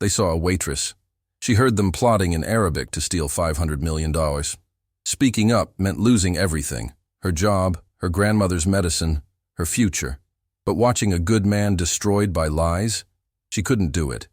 They saw a waitress. She heard them plotting in Arabic to steal $500 million. Speaking up meant losing everything: her job, her grandmother's medicine, her future. But watching a good man destroyed by lies, she couldn't do it.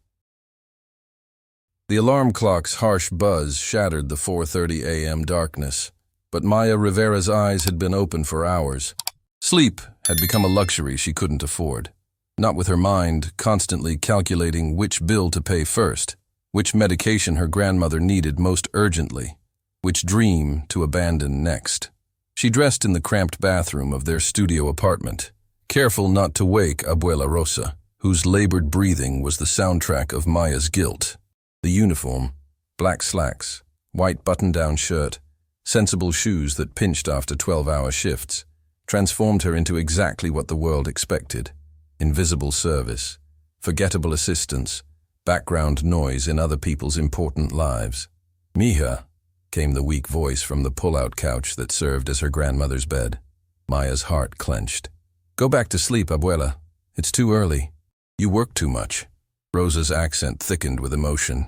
The alarm clock's harsh buzz shattered the 4:30 a.m. darkness, but Maya Rivera's eyes had been open for hours. Sleep had become a luxury she couldn't afford, not with her mind constantly calculating which bill to pay first, which medication her grandmother needed most urgently, which dream to abandon next. She dressed in the cramped bathroom of their studio apartment, careful not to wake Abuela Rosa, whose labored breathing was the soundtrack of Maya's guilt. The uniform, black slacks, white button-down shirt, sensible shoes that pinched after 12-hour shifts, transformed her into exactly what the world expected: invisible service, forgettable assistance, background noise in other people's important lives. "Mija," came the weak voice from the pull-out couch that served as her grandmother's bed. Maya's heart clenched. "Go back to sleep, Abuela. It's too early. You work too much." Rosa's accent thickened with emotion.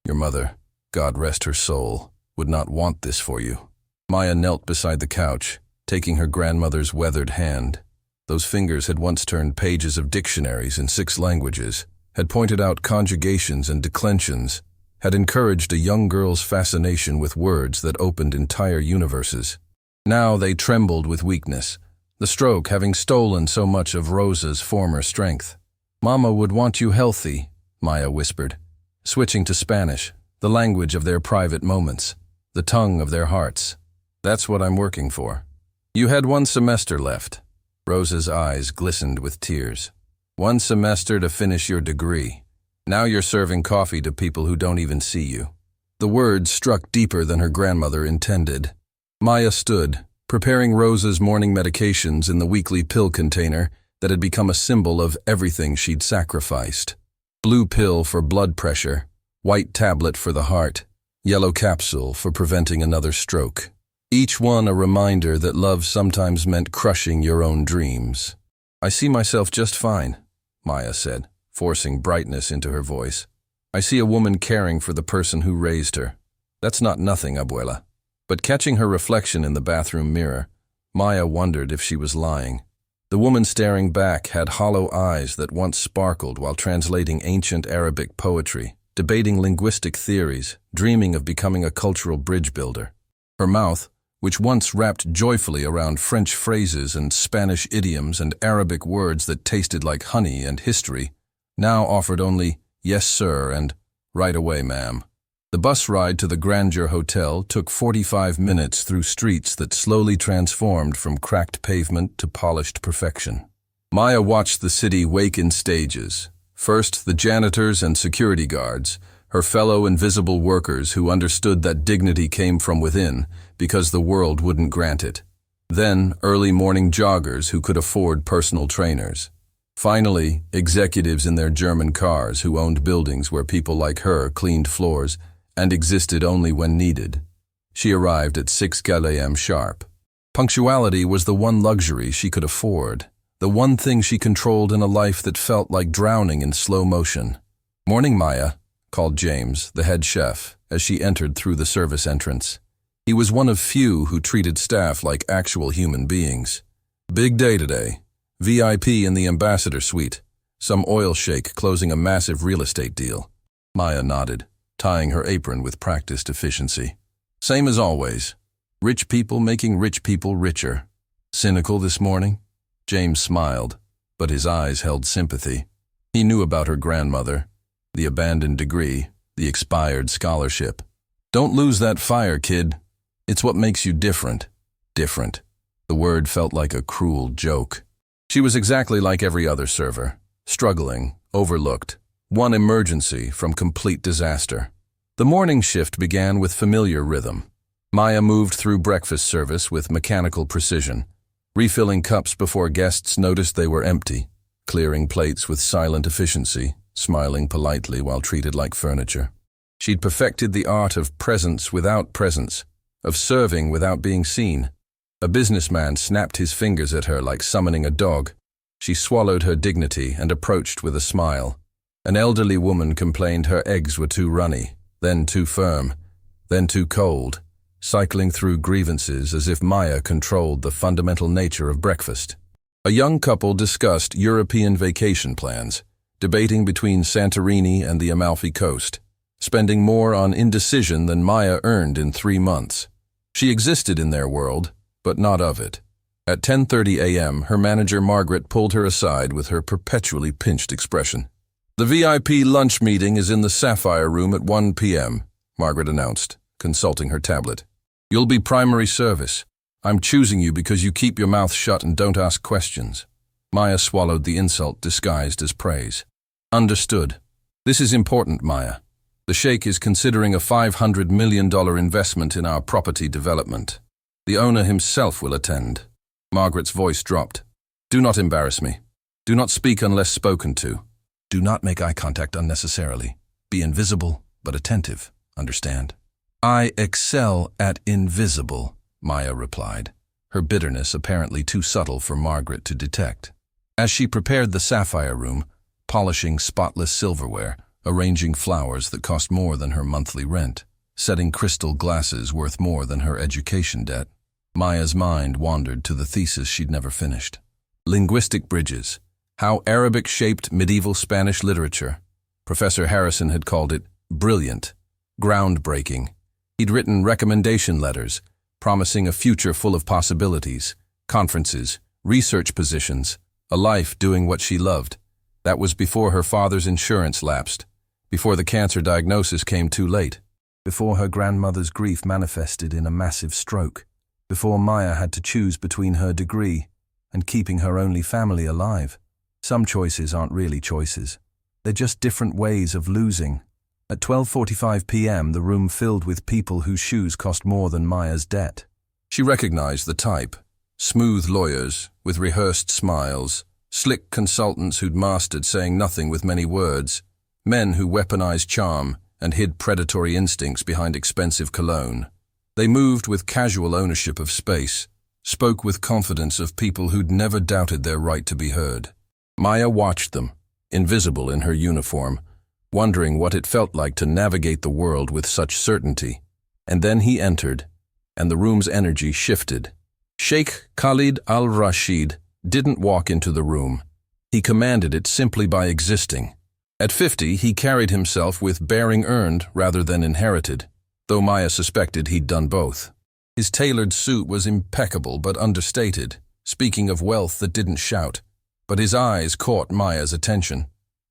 "Your mother, God rest her soul, would not want this for you." Maya knelt beside the couch, taking her grandmother's weathered hand. Those fingers had once turned pages of dictionaries in 6 languages, had pointed out conjugations and declensions, had encouraged a young girl's fascination with words that opened entire universes. Now they trembled with weakness, the stroke having stolen so much of Rosa's former strength. "Mama would want you healthy," Maya whispered, switching to Spanish, the language of their private moments, the tongue of their hearts. "That's what I'm working for." "You had 1 semester left." Rosa's eyes glistened with tears. "1 semester to finish your degree. Now you're serving coffee to people who don't even see you." The words struck deeper than her grandmother intended. Maya stood, preparing Rosa's morning medications in the weekly pill container that had become a symbol of everything she'd sacrificed. Blue pill for blood pressure, white tablet for the heart, yellow capsule for preventing another stroke. Each one a reminder that love sometimes meant crushing your own dreams. "I see myself just fine," Maya said, forcing brightness into her voice. "I see a woman caring for the person who raised her. That's not nothing, Abuela." But catching her reflection in the bathroom mirror, Maya wondered if she was lying. The woman staring back had hollow eyes that once sparkled while translating ancient Arabic poetry, debating linguistic theories, dreaming of becoming a cultural bridge builder. Her mouth, which once wrapped joyfully around French phrases and Spanish idioms and Arabic words that tasted like honey and history, now offered only "yes, sir" and "right away, ma'am." The bus ride to the Grandeur Hotel took 45 minutes through streets that slowly transformed from cracked pavement to polished perfection. Maya watched the city wake in stages. First, the janitors and security guards, her fellow invisible workers who understood that dignity came from within because the world wouldn't grant it. Then, early morning joggers who could afford personal trainers. Finally, executives in their German cars who owned buildings where people like her cleaned floors and existed only when needed. She arrived at 6 a.m. sharp. Punctuality was the one luxury she could afford, the one thing she controlled in a life that felt like drowning in slow motion. "Morning, Maya," called James, the head chef, as she entered through the service entrance. He was one of few who treated staff like actual human beings. "Big day today. VIP in the ambassador suite. Some oil sheikh closing a massive real estate deal." Maya nodded, tying her apron with practiced efficiency. "Same as always. Rich people making rich people richer." "Cynical this morning?" James smiled, but his eyes held sympathy. He knew about her grandmother, the abandoned degree, the expired scholarship. "Don't lose that fire, kid. It's what makes you different." Different. The word felt like a cruel joke. She was exactly like every other server, struggling, overlooked, one emergency from complete disaster. The morning shift began with familiar rhythm. Maya moved through breakfast service with mechanical precision, refilling cups before guests noticed they were empty, clearing plates with silent efficiency, smiling politely while treated like furniture. She'd perfected the art of presence without presence, of serving without being seen. A businessman snapped his fingers at her like summoning a dog. She swallowed her dignity and approached with a smile. An elderly woman complained her eggs were too runny, then too firm, then too cold, cycling through grievances as if Maya controlled the fundamental nature of breakfast. A young couple discussed European vacation plans, debating between Santorini and the Amalfi Coast, spending more on indecision than Maya earned in 3 months. She existed in their world, but not of it. At 10:30 a.m., her manager Margaret pulled her aside with her perpetually pinched expression. "The VIP lunch meeting is in the Sapphire Room at 1 p.m., Margaret announced, consulting her tablet. "You'll be primary service. I'm choosing you because you keep your mouth shut and don't ask questions." Maya swallowed the insult disguised as praise. "Understood. This is important, Maya. The Sheikh is considering a $500 million investment in our property development. The owner himself will attend." Margaret's voice dropped. "Do not embarrass me. Do not speak unless spoken to. Do not make eye contact unnecessarily. Be invisible, but attentive, understand?" "I excel at invisible," Maya replied, her bitterness apparently too subtle for Margaret to detect. As she prepared the Sapphire Room, polishing spotless silverware, arranging flowers that cost more than her monthly rent, setting crystal glasses worth more than her education debt, Maya's mind wandered to the thesis she'd never finished. Linguistic bridges. How Arabic shaped medieval Spanish literature. Professor Harrison had called it brilliant, groundbreaking. He'd written recommendation letters, promising a future full of possibilities, conferences, research positions, a life doing what she loved. That was before her father's insurance lapsed, before the cancer diagnosis came too late, before her grandmother's grief manifested in a massive stroke, before Maya had to choose between her degree and keeping her only family alive. Some choices aren't really choices. They're just different ways of losing. At 12:45 p.m., the room filled with people whose shoes cost more than Maya's debt. She recognized the type. Smooth lawyers, with rehearsed smiles, slick consultants who'd mastered saying nothing with many words, men who weaponized charm and hid predatory instincts behind expensive cologne. They moved with casual ownership of space, spoke with confidence of people who'd never doubted their right to be heard. Maya watched them, invisible in her uniform, wondering what it felt like to navigate the world with such certainty. And then he entered, and the room's energy shifted. Sheikh Khalid al-Rashid didn't walk into the room. He commanded it simply by existing. At 50, he carried himself with bearing earned rather than inherited, though Maya suspected he'd done both. His tailored suit was impeccable but understated, speaking of wealth that didn't shout. But his eyes caught Maya's attention.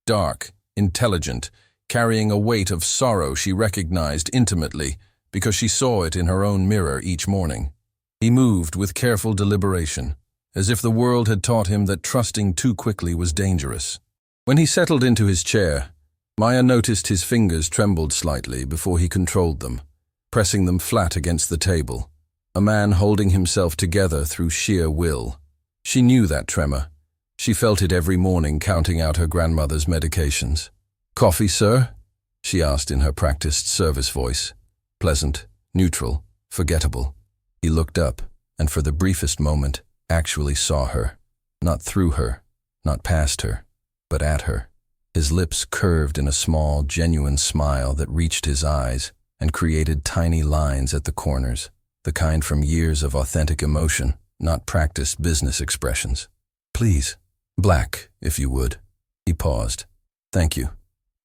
Dark, intelligent, carrying a weight of sorrow she recognized intimately because she saw it in her own mirror each morning. He moved with careful deliberation, as if the world had taught him that trusting too quickly was dangerous. When he settled into his chair, Maya noticed his fingers trembled slightly before he controlled them, pressing them flat against the table. A man holding himself together through sheer will. She knew that tremor. She felt it every morning counting out her grandmother's medications. "Coffee, sir?" she asked in her practiced service voice. Pleasant, neutral, forgettable. He looked up, and for the briefest moment, actually saw her. Not through her, not past her, but at her. His lips curved in a small, genuine smile that reached his eyes and created tiny lines at the corners, the kind from years of authentic emotion, not practiced business expressions. "Please. Black, if you would." He paused. "Thank you."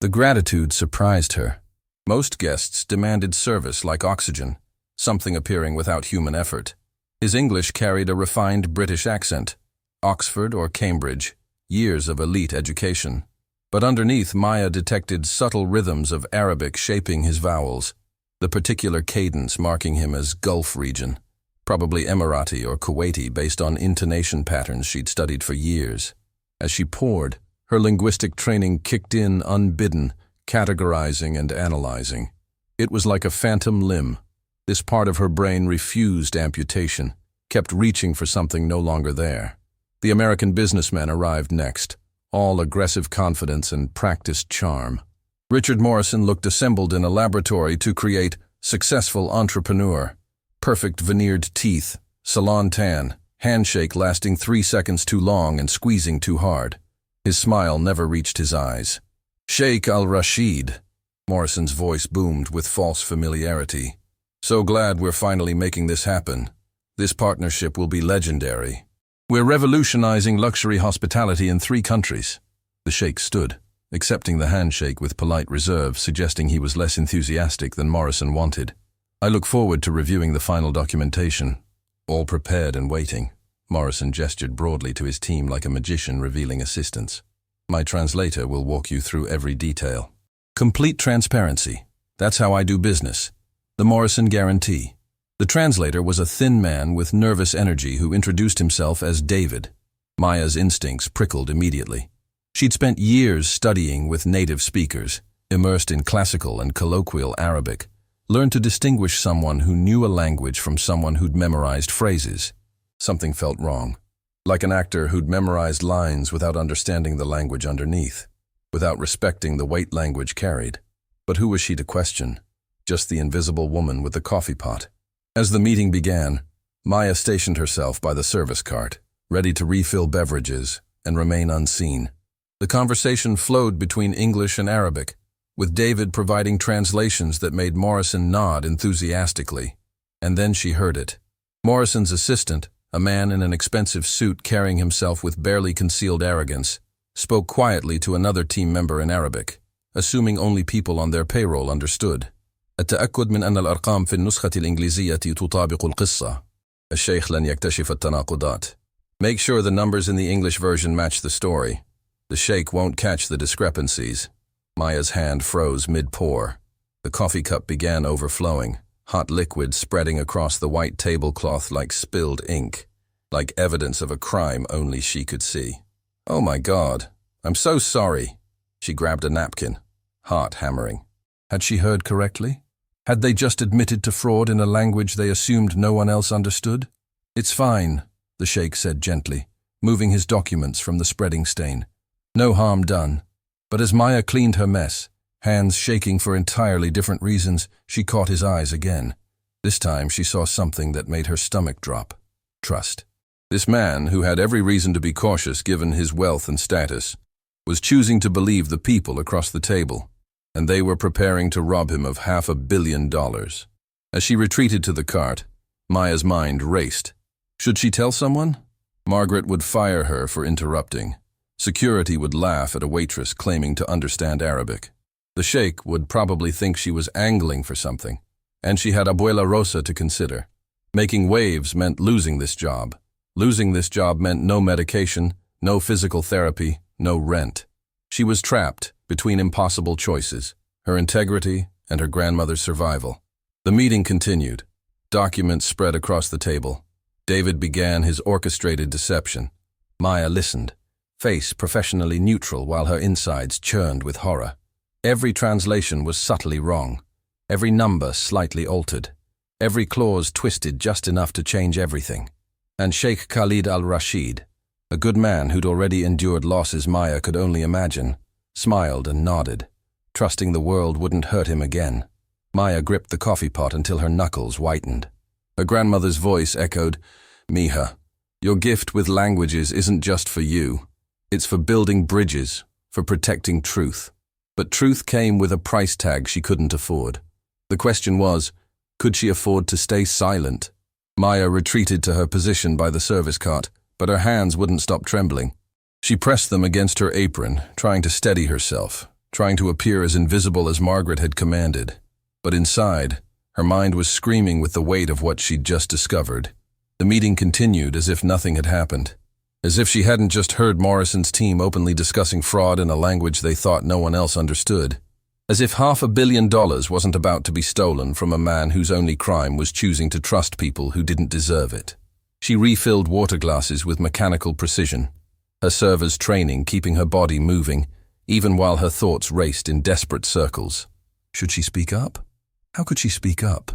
The gratitude surprised her. Most guests demanded service like oxygen, something appearing without human effort. His English carried a refined British accent, Oxford or Cambridge, years of elite education. But underneath, Maya detected subtle rhythms of Arabic shaping his vowels, the particular cadence marking him as Gulf region, probably Emirati or Kuwaiti based on intonation patterns she'd studied for years. As she poured, her linguistic training kicked in unbidden, categorizing and analyzing. It was like a phantom limb. This part of her brain refused amputation, kept reaching for something no longer there. The American businessmen arrived next, all aggressive confidence and practiced charm. Richard Morrison looked assembled in a laboratory to create successful entrepreneur. Perfect veneered teeth, salon tan, handshake lasting 3 seconds too long and squeezing too hard. His smile never reached his eyes. Sheikh al-Rashid. Morrison's voice boomed with false familiarity. So glad we're finally making this happen. This partnership will be legendary. We're revolutionizing luxury hospitality in 3 countries. The Sheikh stood, accepting the handshake with polite reserve, suggesting he was less enthusiastic than Morrison wanted. I look forward to reviewing the final documentation. All prepared and waiting. Morrison gestured broadly to his team like a magician revealing assistance. My translator will walk you through every detail. Complete transparency. That's how I do business. The Morrison guarantee. The translator was a thin man with nervous energy who introduced himself as David. Maya's instincts prickled immediately. She'd spent years studying with native speakers, immersed in classical and colloquial Arabic, learned to distinguish someone who knew a language from someone who'd memorized phrases. Something felt wrong, like an actor who'd memorized lines without understanding the language underneath, without respecting the weight language carried. But who was she to question? Just the invisible woman with the coffee pot. As the meeting began, Maya stationed herself by the service cart, ready to refill beverages and remain unseen. The conversation flowed between English and Arabic, with David providing translations that made Morrison nod enthusiastically. And then she heard it. Morrison's assistant, a man in an expensive suit carrying himself with barely concealed arrogance, spoke quietly to another team member in Arabic, assuming only people on their payroll understood. التأكد من أن الأرقام في النسخة الإنجليزية تطابق القصة. الشيخ لن يكتشف التناقضات. Make sure the numbers in the English version match the story. The Sheikh won't catch the discrepancies. Maya's hand froze mid-pour. The coffee cup began overflowing, hot liquid spreading across the white tablecloth like spilled ink, like evidence of a crime only she could see. Oh my God, I'm so sorry. She grabbed a napkin, heart hammering. Had she heard correctly? Had they just admitted to fraud in a language they assumed no one else understood? It's fine, the Sheikh said gently, moving his documents from the spreading stain. No harm done. But as Maya cleaned her mess, hands shaking for entirely different reasons, she caught his eyes again. This time she saw something that made her stomach drop. Trust. This man, who had every reason to be cautious given his wealth and status, was choosing to believe the people across the table, and they were preparing to rob him of $500 million. As she retreated to the cart, Maya's mind raced. Should she tell someone? Margaret would fire her for interrupting. Security would laugh at a waitress claiming to understand Arabic. The Sheikh would probably think she was angling for something, and she had Abuela Rosa to consider. Making waves meant losing this job. Losing this job meant no medication, no physical therapy, no rent. She was trapped between impossible choices, her integrity and her grandmother's survival. The meeting continued. Documents spread across the table. David began his orchestrated deception. Maya listened, face professionally neutral while her insides churned with horror. Every translation was subtly wrong, every number slightly altered, every clause twisted just enough to change everything. And Sheikh Khalid al-Rashid, a good man who'd already endured losses Maya could only imagine, smiled and nodded, trusting the world wouldn't hurt him again. Maya gripped the coffee pot until her knuckles whitened. Her grandmother's voice echoed, "Mija, your gift with languages isn't just for you. It's for building bridges, for protecting truth." But truth came with a price tag she couldn't afford. The question was, could she afford to stay silent? Maya retreated to her position by the service cart, but her hands wouldn't stop trembling. She pressed them against her apron, trying to steady herself, trying to appear as invisible as Margaret had commanded. But inside, her mind was screaming with the weight of what she'd just discovered. The meeting continued as if nothing had happened, as if she hadn't just heard Morrison's team openly discussing fraud in a language they thought no one else understood. As if $500 million wasn't about to be stolen from a man whose only crime was choosing to trust people who didn't deserve it. She refilled water glasses with mechanical precision, her server's training keeping her body moving, even while her thoughts raced in desperate circles. Should she speak up? How could she speak up?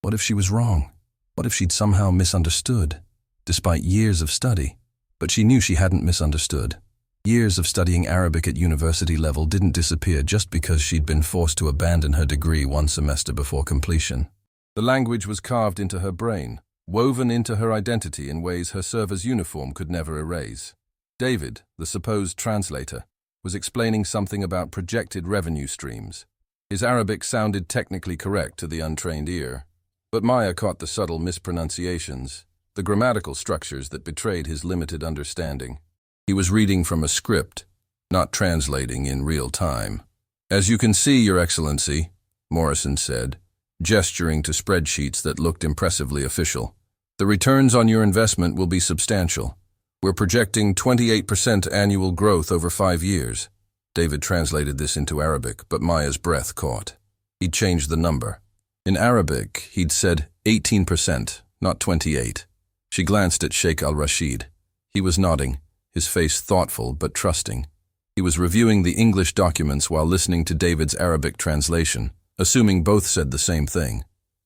What if she was wrong? What if she'd somehow misunderstood, despite years of study? But she knew she hadn't misunderstood. Years of studying Arabic at university level didn't disappear just because she'd been forced to abandon her degree one semester before completion. The language was carved into her brain, woven into her identity in ways her server's uniform could never erase. David, the supposed translator, was explaining something about projected revenue streams. His Arabic sounded technically correct to the untrained ear, but Maya caught the subtle mispronunciations, the grammatical structures that betrayed his limited understanding. He was reading from a script, not translating in real time. "As you can see, Your Excellency," Morrison said, gesturing to spreadsheets that looked impressively official, "the returns on your investment will be substantial. We're projecting 28% annual growth over 5 years. David translated this into Arabic, but Maya's breath caught. He'd changed the number. In Arabic, he'd said 18%, not 28. She glanced at Sheikh al-Rashid. He was nodding, his face thoughtful but trusting. He was reviewing the English documents while listening to David's Arabic translation, assuming both said the same thing.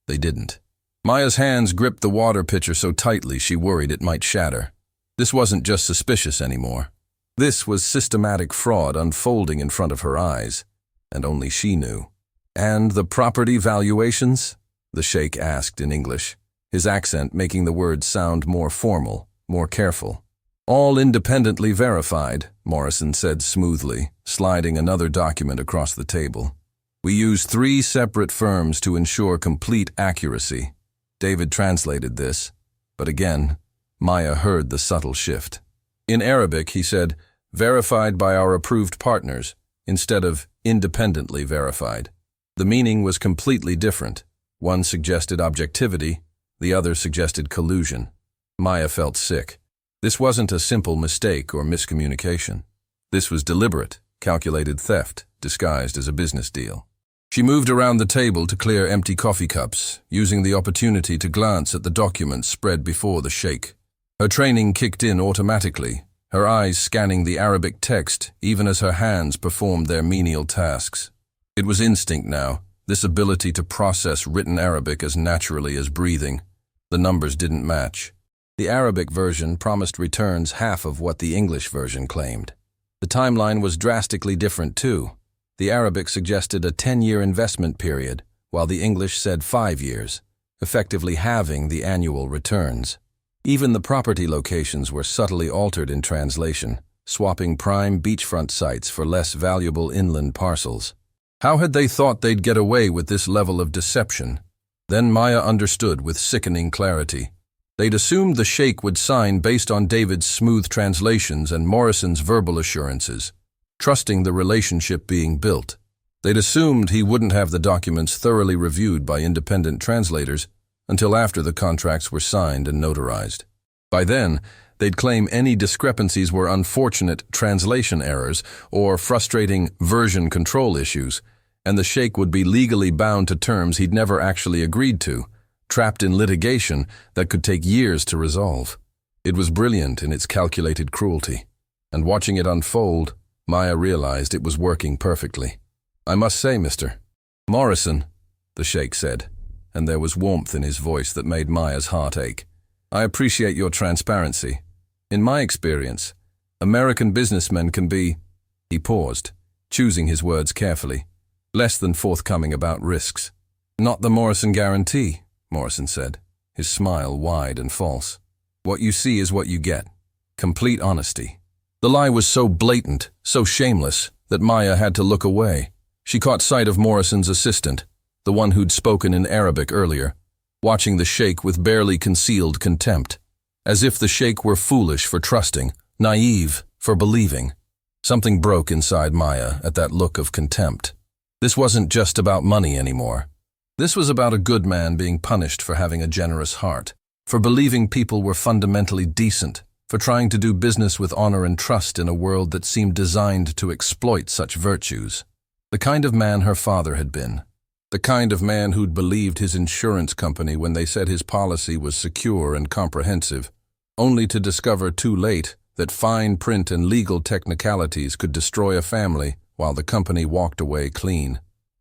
They didn't. Maya's hands gripped the water pitcher so tightly she worried it might shatter. This wasn't just suspicious anymore. This was systematic fraud unfolding in front of her eyes, and only she knew. "And the property valuations?" the Sheikh asked in English, his accent making the words sound more formal, more careful. "All independently verified," Morrison said smoothly, sliding another document across the table. "We use 3 separate firms to ensure complete accuracy." David translated this, but again, Maya heard the subtle shift. In Arabic, he said, "verified by our approved partners," instead of independently verified. The meaning was completely different. One suggested objectivity, the other suggested collusion. Maya felt sick. This wasn't a simple mistake or miscommunication. This was deliberate, calculated theft, disguised as a business deal. She moved around the table to clear empty coffee cups, using the opportunity to glance at the documents spread before the Sheikh. Her training kicked in automatically, her eyes scanning the Arabic text even as her hands performed their menial tasks. It was instinct now, this ability to process written Arabic as naturally as breathing. The numbers didn't match. The Arabic version promised returns half of what the English version claimed. The timeline was drastically different too. The Arabic suggested a 10-year investment period, while the English said 5 years, effectively halving the annual returns. Even the property locations were subtly altered in translation, swapping prime beachfront sites for less valuable inland parcels. How had they thought they'd get away with this level of deception? Then Maya understood with sickening clarity. They'd assumed the Sheikh would sign based on David's smooth translations and Morrison's verbal assurances, trusting the relationship being built. They'd assumed he wouldn't have the documents thoroughly reviewed by independent translators until after the contracts were signed and notarized. By then, they'd claim any discrepancies were unfortunate translation errors or frustrating version control issues, and the Sheikh would be legally bound to terms he'd never actually agreed to, trapped in litigation that could take years to resolve. It was brilliant in its calculated cruelty, and watching it unfold, Maya realized it was working perfectly. "I must say, Mr. Morrison," the Sheikh said, and there was warmth in his voice that made Maya's heart ache. "I appreciate your transparency. In my experience, American businessmen can be—" He paused, choosing his words carefully, less than forthcoming about risks. "Not the Morrison guarantee," Morrison said, his smile wide and false. "What you see is what you get. Complete honesty." The lie was so blatant, so shameless, that Maya had to look away. She caught sight of Morrison's assistant, the one who'd spoken in Arabic earlier, watching the Sheikh with barely concealed contempt, as if the Sheikh were foolish for trusting, naive for believing. Something broke inside Maya at that look of contempt. This wasn't just about money anymore. This was about a good man being punished for having a generous heart, for believing people were fundamentally decent, for trying to do business with honor and trust in a world that seemed designed to exploit such virtues. The kind of man her father had been. The kind of man who'd believed his insurance company when they said his policy was secure and comprehensive, only to discover too late that fine print and legal technicalities could destroy a family while the company walked away clean.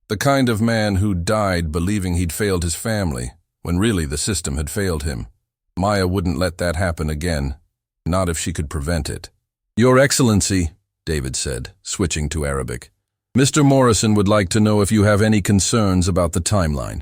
The kind of man who'd died believing he'd failed his family, when really the system had failed him. Maya wouldn't let that happen again, not if she could prevent it. "Your Excellency," David said, switching to Arabic, "Mr. Morrison would like to know if you have any concerns about the timeline."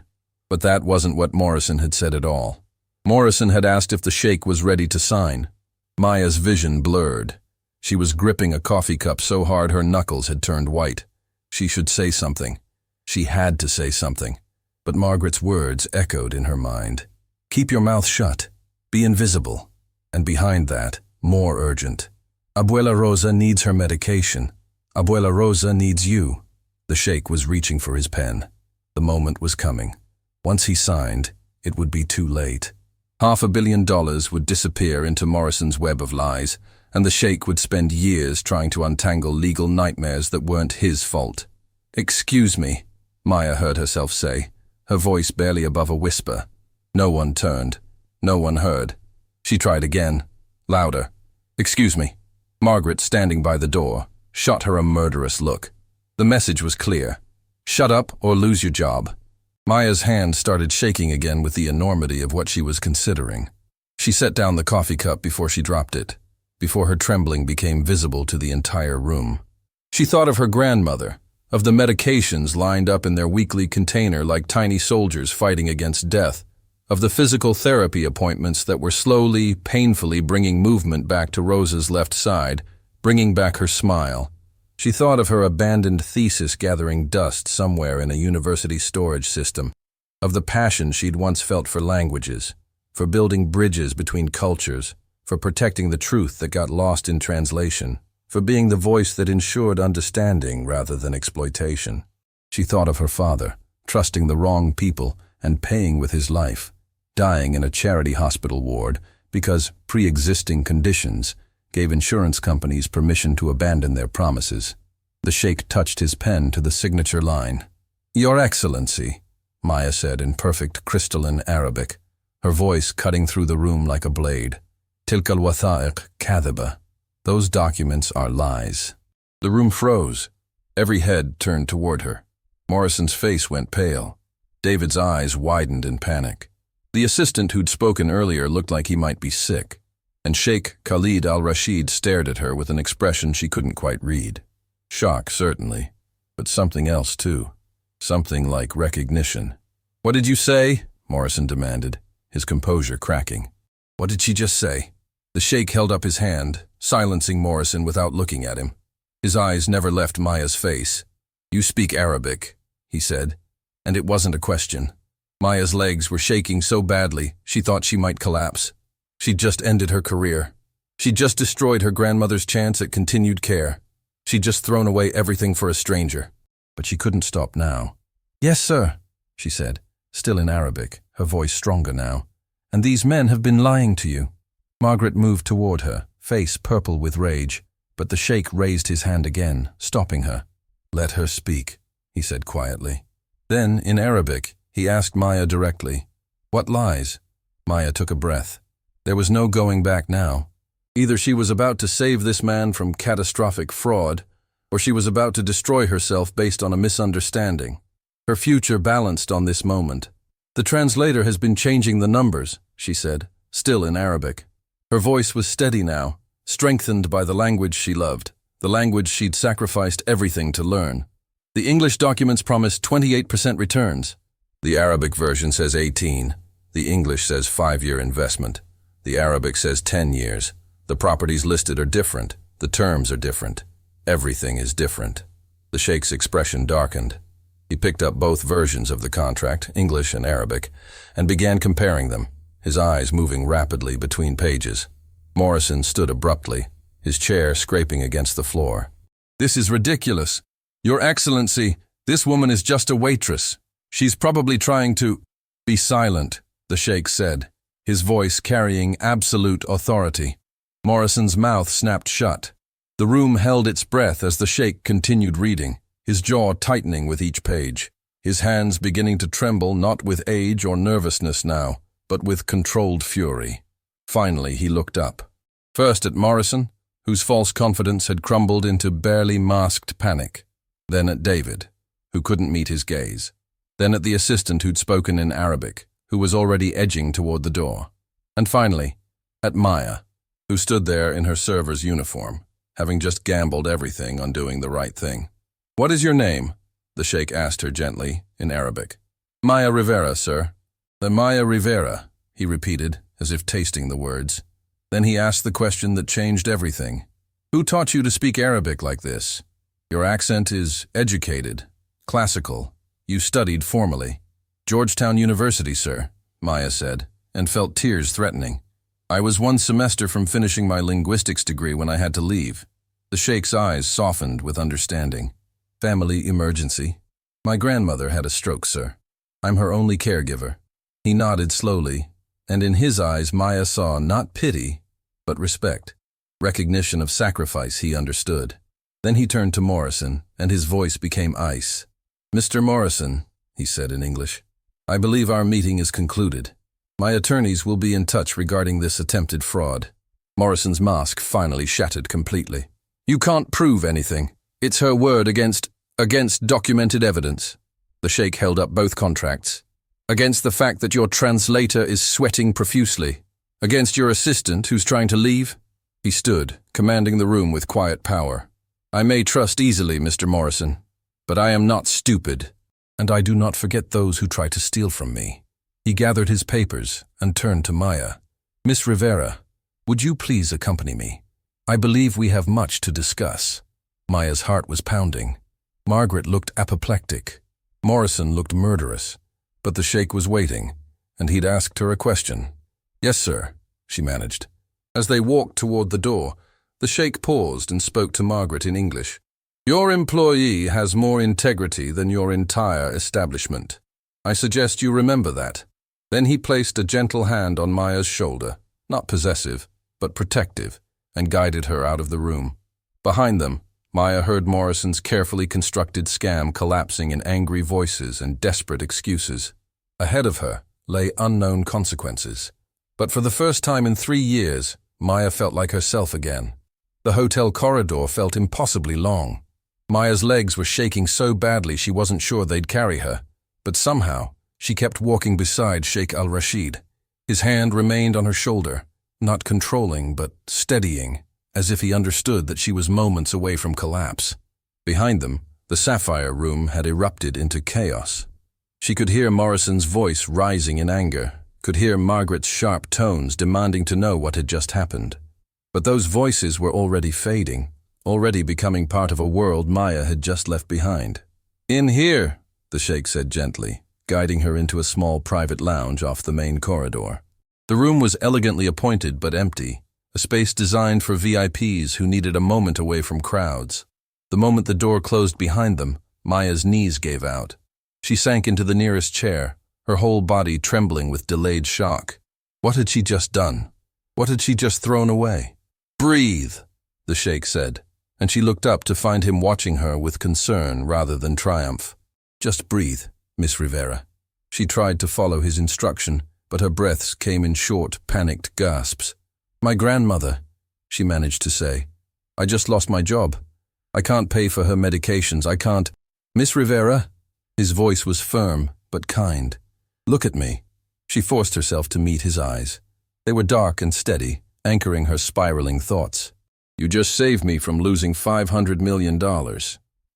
But that wasn't what Morrison had said at all. Morrison had asked if the Sheikh was ready to sign. Maya's vision blurred. She was gripping a coffee cup so hard her knuckles had turned white. She should say something. She had to say something. But Margaret's words echoed in her mind. Keep your mouth shut. Be invisible. And behind that, more urgent. Abuela Rosa needs her medication. Abuela Rosa needs you. The Sheikh was reaching for his pen. The moment was coming. Once he signed, it would be too late. $500 million would disappear into Morrison's web of lies, and the Sheikh would spend years trying to untangle legal nightmares that weren't his fault. Excuse me, Maya heard herself say, her voice barely above a whisper. No one turned. No one heard. She tried again, louder. Excuse me. Margaret, standing by the door, shot her a murderous look. The message was clear. Shut up or lose your job. Maya's hand started shaking again with the enormity of what she was considering. She set down the coffee cup before she dropped it, before her trembling became visible to the entire room. She thought of her grandmother, of the medications lined up in their weekly container like tiny soldiers fighting against death, of the physical therapy appointments that were slowly, painfully bringing movement back to Rosa's left side, bringing back her smile. She thought of her abandoned thesis gathering dust somewhere in a university storage system, of the passion she'd once felt for languages, for building bridges between cultures, for protecting the truth that got lost in translation, for being the voice that ensured understanding rather than exploitation. She thought of her father, trusting the wrong people and paying with his life, dying in a charity hospital ward because pre-existing conditions gave insurance companies permission to abandon their promises. The Sheikh touched his pen to the signature line. Your Excellency, Maya said in perfect crystalline Arabic, her voice cutting through the room like a blade. Tilka al-wathaiq kadhiba. Those documents are lies. The room froze. Every head turned toward her. Morrison's face went pale. David's eyes widened in panic. The assistant who'd spoken earlier looked like he might be sick, and Sheikh Khalid al-Rashid stared at her with an expression she couldn't quite read. Shock, certainly, but something else too. Something like recognition. What did you say? Morrison demanded, his composure cracking. What did she just say? The Sheikh held up his hand, silencing Morrison without looking at him. His eyes never left Maya's face. You speak Arabic, he said, and it wasn't a question. Maya's legs were shaking so badly she thought she might collapse. She'd just ended her career. She'd just destroyed her grandmother's chance at continued care. She'd just thrown away everything for a stranger. But she couldn't stop now. Yes, sir, she said, still in Arabic, her voice stronger now. And these men have been lying to you. Margaret moved toward her, face purple with rage, but the Sheikh raised his hand again, stopping her. Let her speak, he said quietly. Then, in Arabic, he asked Maya directly, What lies? Maya took a breath. There was no going back now. Either she was about to save this man from catastrophic fraud, or she was about to destroy herself based on a misunderstanding. Her future balanced on this moment. The translator has been changing the numbers, she said, still in Arabic. Her voice was steady now, strengthened by the language she loved, the language she'd sacrificed everything to learn. The English documents promised 28% returns. The Arabic version says 18. The English says 5-year investment. The Arabic says 10 years. The properties listed are different. The terms are different. Everything is different. The Sheikh's expression darkened. He picked up both versions of the contract, English and Arabic, and began comparing them, his eyes moving rapidly between pages. Morrison stood abruptly, his chair scraping against the floor. This is ridiculous. Your Excellency, this woman is just a waitress. She's probably trying to— Be silent, the Sheikh said, his voice carrying absolute authority. Morrison's mouth snapped shut. The room held its breath as the Sheikh continued reading, his jaw tightening with each page, his hands beginning to tremble not with age or nervousness now, but with controlled fury. Finally, he looked up. First at Morrison, whose false confidence had crumbled into barely masked panic. Then at David, who couldn't meet his gaze. Then at the assistant who'd spoken in Arabic, who was already edging toward the door. And finally, at Maya, who stood there in her server's uniform, having just gambled everything on doing the right thing. What is your name? The Sheikh asked her gently, in Arabic. Maya Rivera, sir. The Maya Rivera, he repeated, as if tasting the words. Then he asked the question that changed everything. Who taught you to speak Arabic like this? Your accent is educated, classical. You studied formally. Georgetown University, sir, Maya said, and felt tears threatening. I was one semester from finishing my linguistics degree when I had to leave. The Sheikh's eyes softened with understanding. Family emergency. My grandmother had a stroke, sir. I'm her only caregiver. He nodded slowly, and in his eyes Maya saw not pity, but respect. Recognition of sacrifice he understood. Then he turned to Morrison, and his voice became ice. Mr. Morrison, he said in English, I believe our meeting is concluded. My attorneys will be in touch regarding this attempted fraud. Morrison's mask finally shattered completely. You can't prove anything. It's her word against documented evidence. The Sheikh held up both contracts. Against the fact that your translator is sweating profusely. Against your assistant who's trying to leave. He stood, commanding the room with quiet power. I may trust easily, Mr. Morrison, but I am not stupid, and I do not forget those who try to steal from me. He gathered his papers and turned to Maya. Miss Rivera, would you please accompany me? I believe we have much to discuss. Maya's heart was pounding. Margaret looked apoplectic. Morrison looked murderous. But the Sheikh was waiting, and he'd asked her a question. Yes, sir, she managed. As they walked toward the door, the Sheikh paused and spoke to Margaret in English. Your employee has more integrity than your entire establishment. I suggest you remember that. Then he placed a gentle hand on Maya's shoulder, not possessive, but protective, and guided her out of the room. Behind them, Maya heard Morrison's carefully constructed scam collapsing in angry voices and desperate excuses. Ahead of her lay unknown consequences. But for the first time in 3 years, Maya felt like herself again. The hotel corridor felt impossibly long. Maya's legs were shaking so badly she wasn't sure they'd carry her. But somehow, she kept walking beside Sheikh al-Rashid. His hand remained on her shoulder, not controlling but steadying, as if he understood that she was moments away from collapse. Behind them, the sapphire room had erupted into chaos. She could hear Morrison's voice rising in anger, could hear Margaret's sharp tones demanding to know what had just happened. But those voices were already fading, already becoming part of a world Maya had just left behind. In here, the Sheikh said gently, guiding her into a small private lounge off the main corridor. The room was elegantly appointed but empty, a space designed for VIPs who needed a moment away from crowds. The moment the door closed behind them, Maya's knees gave out. She sank into the nearest chair, her whole body trembling with delayed shock. What had she just done? What had she just thrown away? Breathe, the Sheikh said, and she looked up to find him watching her with concern rather than triumph. Just breathe, Miss Rivera. She tried to follow his instruction, but her breaths came in short, panicked gasps. My grandmother, she managed to say. I just lost my job. I can't pay for her medications. I can't. Miss Rivera? His voice was firm, but kind. Look at me. She forced herself to meet his eyes. They were dark and steady, anchoring her spiraling thoughts. You just saved me from losing $500 million,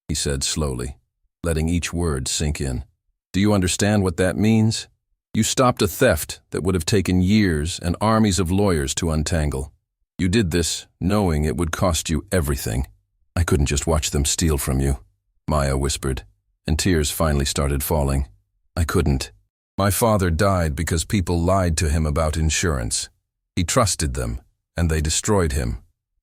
he said slowly, letting each word sink in. Do you understand what that means? You stopped a theft that would have taken years and armies of lawyers to untangle. You did this knowing it would cost you everything. I couldn't just watch them steal from you, Maya whispered, and tears finally started falling. I couldn't. My father died because people lied to him about insurance. He trusted them, and they destroyed him.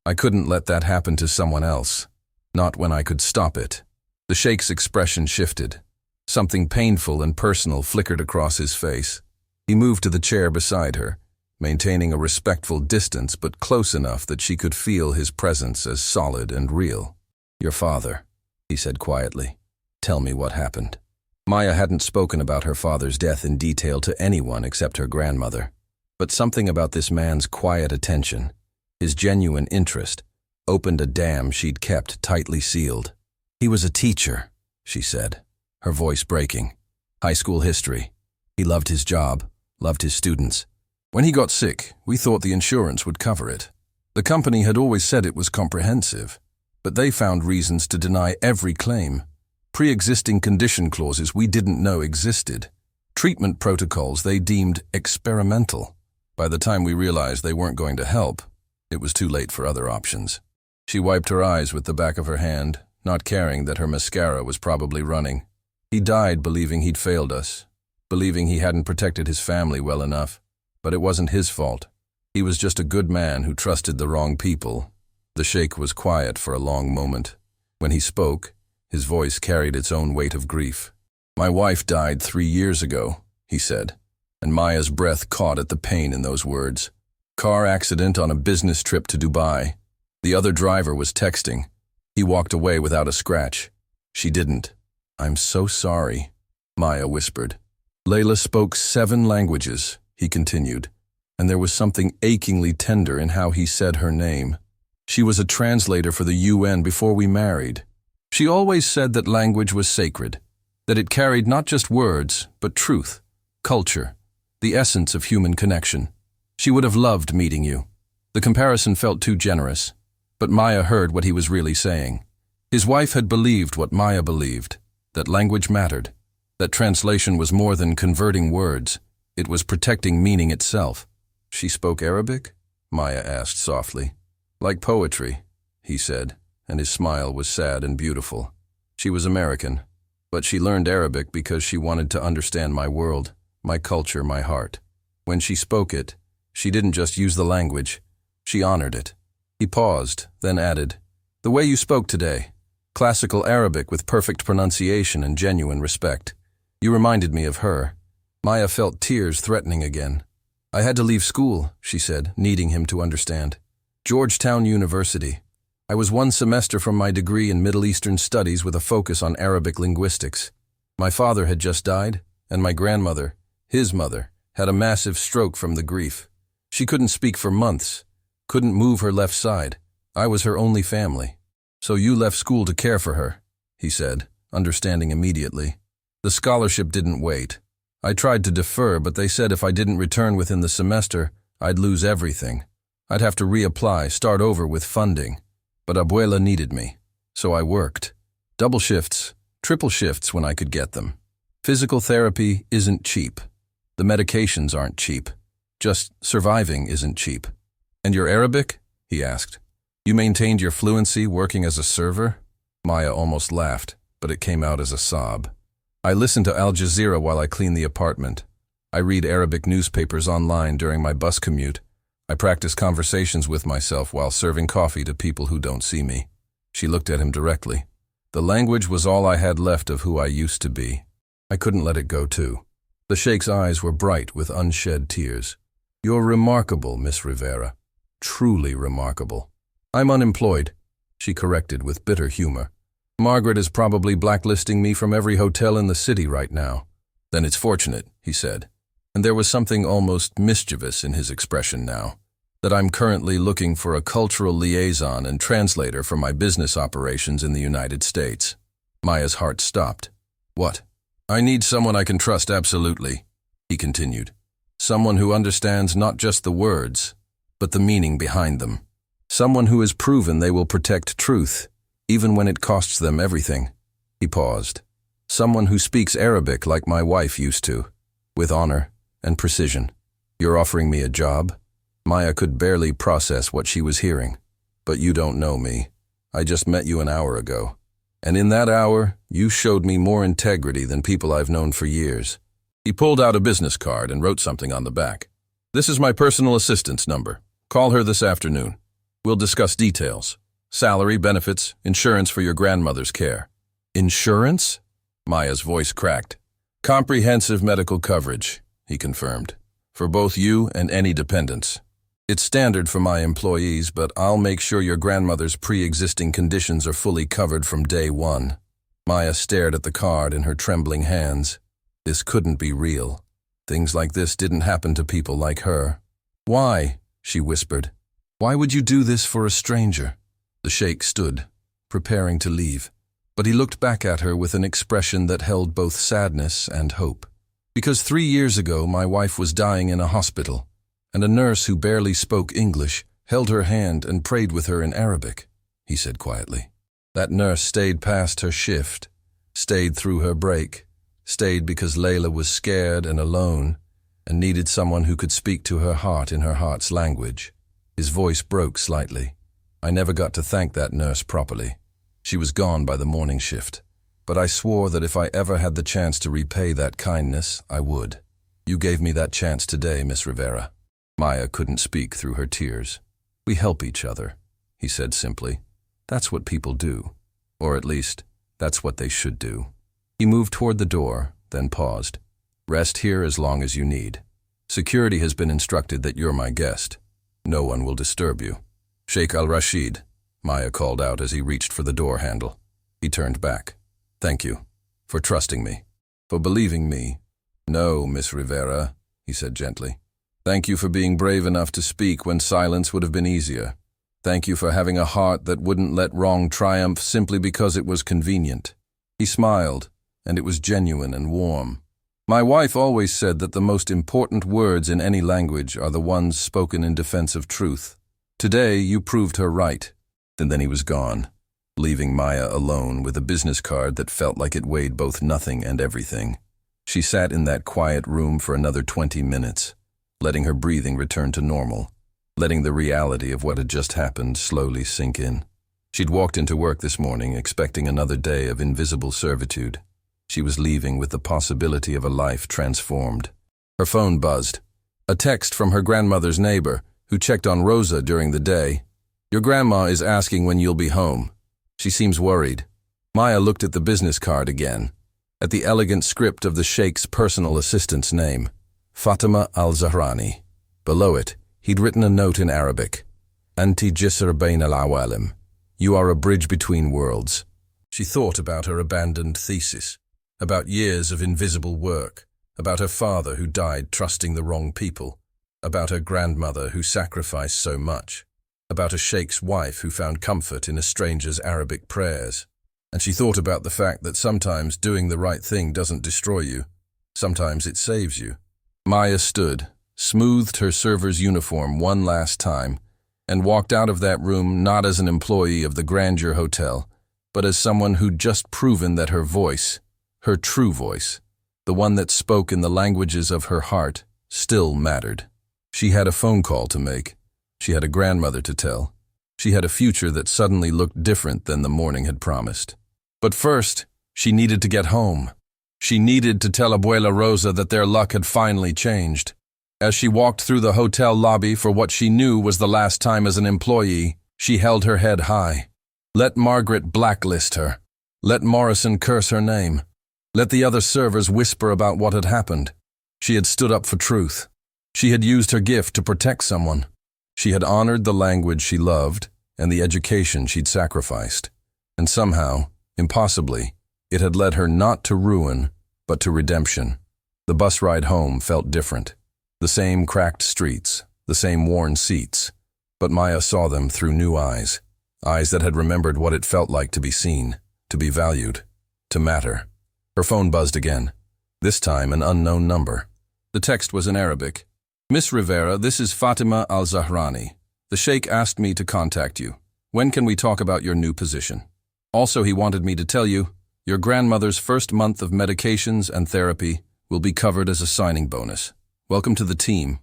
I couldn't let that happen to someone else. Not when I could stop it. The Sheikh's expression shifted. Something painful and personal flickered across his face. He moved to the chair beside her, maintaining a respectful distance but close enough that she could feel his presence as solid and real. Your father, he said quietly. Tell me what happened. Maya hadn't spoken about her father's death in detail to anyone except her grandmother. But something about this man's quiet attention, his genuine interest, opened a dam she'd kept tightly sealed. He was a teacher, she said, her voice breaking. High school history. He loved his job, loved his students. When he got sick, we thought the insurance would cover it. The company had always said it was comprehensive, but they found reasons to deny every claim. Pre-existing condition clauses we didn't know existed. Treatment protocols they deemed experimental. By the time we realized they weren't going to help, it was too late for other options. She wiped her eyes with the back of her hand, not caring that her mascara was probably running. He died believing he'd failed us, believing he hadn't protected his family well enough. But it wasn't his fault. He was just a good man who trusted the wrong people. The sheikh was quiet for a long moment. When he spoke, his voice carried its own weight of grief. "My wife died 3 years ago," he said, and Maya's breath caught at the pain in those words. "Car accident on a business trip to Dubai. The other driver was texting. He walked away without a scratch. She didn't." "I'm so sorry," Maya whispered. "Layla spoke 7 languages," he continued, and there was something achingly tender in how he said her name. "She was a translator for the UN before we married. She always said that language was sacred, that it carried not just words, but truth, culture, the essence of human connection. She would have loved meeting you." The comparison felt too generous, but Maya heard what he was really saying. His wife had believed what Maya believed, that language mattered, that translation was more than converting words, it was protecting meaning itself. "She spoke Arabic?" Maya asked softly. "Like poetry," he said, and his smile was sad and beautiful. "She was American, but she learned Arabic because she wanted to understand my world, my culture, my heart. When she spoke it, she didn't just use the language, she honored it." He paused, then added, "The way you spoke today, classical Arabic with perfect pronunciation and genuine respect. You reminded me of her." Maya felt tears threatening again. "I had to leave school," she said, needing him to understand. "Georgetown University. I was 1 semester from my degree in Middle Eastern Studies with a focus on Arabic linguistics. My father had just died, and my grandmother, his mother, had a massive stroke from the grief. She couldn't speak for months, couldn't move her left side. I was her only family." "So you left school to care for her," he said, understanding immediately. "The scholarship didn't wait. I tried to defer, but they said if I didn't return within the semester, I'd lose everything. I'd have to reapply, start over with funding. But Abuela needed me, so I worked. Double shifts, triple shifts when I could get them. Physical therapy isn't cheap. The medications aren't cheap. Just surviving isn't cheap." "And your Arabic?" he asked. "You maintained your fluency working as a server?" Maya almost laughed, but it came out as a sob. "I listen to Al Jazeera while I clean the apartment. I read Arabic newspapers online during my bus commute. I practice conversations with myself while serving coffee to people who don't see me." She looked at him directly. "The language was all I had left of who I used to be. I couldn't let it go too." The sheikh's eyes were bright with unshed tears. "You're remarkable, Miss Rivera. Truly remarkable." "I'm unemployed," she corrected with bitter humor. "Margaret is probably blacklisting me from every hotel in the city right now." "Then it's fortunate," he said, and there was something almost mischievous in his expression now, "that I'm currently looking for a cultural liaison and translator for my business operations in the United States." Maya's heart stopped. "What?" "I need someone I can trust absolutely," he continued. "Someone who understands not just the words, but the meaning behind them. Someone who has proven they will protect truth, even when it costs them everything." He paused. "Someone who speaks Arabic like my wife used to, with honor and precision." "You're offering me a job?" Maya could barely process what she was hearing. "But you don't know me. I just met you an hour ago. And in that hour, you showed me more integrity than people I've known for years." He pulled out a business card and wrote something on the back. "This is my personal assistant's number. Call her this afternoon. We'll discuss details. Salary, benefits, insurance for your grandmother's care." "Insurance?" Maya's voice cracked. "Comprehensive medical coverage," he confirmed, "for both you and any dependents. It's standard for my employees, but I'll make sure your grandmother's pre-existing conditions are fully covered from day one." Maya stared at the card in her trembling hands. This couldn't be real. Things like this didn't happen to people like her. "Why?" she whispered. "Why would you do this for a stranger?" The sheikh stood, preparing to leave, but he looked back at her with an expression that held both sadness and hope. "Because 3 years ago my wife was dying in a hospital, and a nurse who barely spoke English held her hand and prayed with her in Arabic," he said quietly. "That nurse stayed past her shift, stayed through her break, stayed because Layla was scared and alone and needed someone who could speak to her heart in her heart's language." His voice broke slightly. I never got to thank that nurse properly. She was gone by the morning shift. But I swore that if I ever had the chance to repay that kindness, I would. You gave me that chance today, Miss Rivera. Maya couldn't speak through her tears. We help each other, he said simply. That's what people do. Or at least, that's what they should do. He moved toward the door, then paused. Rest here as long as you need. Security has been instructed that you're my guest. No one will disturb you. Sheikh al-Rashid, Maya called out as he reached for the door handle. He turned back. Thank you. For trusting me. For believing me. No, Miss Rivera, he said gently. Thank you for being brave enough to speak when silence would have been easier. Thank you for having a heart that wouldn't let wrong triumph simply because it was convenient. He smiled, and it was genuine and warm. My wife always said that the most important words in any language are the ones spoken in defense of truth. Today, you proved her right. And then he was gone, leaving Maya alone with a business card that felt like it weighed both nothing and everything. She sat in that quiet room for another 20 minutes, letting her breathing return to normal, letting the reality of what had just happened slowly sink in. She'd walked into work this morning expecting another day of invisible servitude. She was leaving with the possibility of a life transformed. Her phone buzzed. A text from her grandmother's neighbor, who checked on Rosa during the day. Your grandma is asking when you'll be home. She seems worried. Maya looked at the business card again, at the elegant script of the Sheikh's personal assistant's name, Fatima al-Zahrani. Below it, he'd written a note in Arabic. Anti Jisr bayn al-awalim. You are a bridge between worlds. She thought about her abandoned thesis, about years of invisible work, about her father who died trusting the wrong people, about her grandmother who sacrificed so much, about a sheikh's wife who found comfort in a stranger's Arabic prayers. And she thought about the fact that sometimes doing the right thing doesn't destroy you. Sometimes it saves you. Maya stood, smoothed her server's uniform one last time, and walked out of that room not as an employee of the Grandeur Hotel, but as someone who'd just proven that her voice, her true voice, the one that spoke in the languages of her heart, still mattered. She had a phone call to make. She had a grandmother to tell. She had a future that suddenly looked different than the morning had promised. But first, she needed to get home. She needed to tell Abuela Rosa that their luck had finally changed. As she walked through the hotel lobby for what she knew was the last time as an employee, she held her head high. Let Margaret blacklist her. Let Morrison curse her name. Let the other servers whisper about what had happened. She had stood up for truth. She had used her gift to protect someone. She had honored the language she loved and the education she'd sacrificed. And somehow, impossibly, it had led her not to ruin, but to redemption. The bus ride home felt different. The same cracked streets, the same worn seats, but Maya saw them through new eyes, eyes that had remembered what it felt like to be seen, to be valued, to matter. Her phone buzzed again, this time an unknown number. The text was in Arabic. Miss Rivera, this is Fatima al-Zahrani. The Sheikh asked me to contact you. When can we talk about your new position? Also, he wanted me to tell you, your grandmother's first month of medications and therapy will be covered as a signing bonus. Welcome to the team.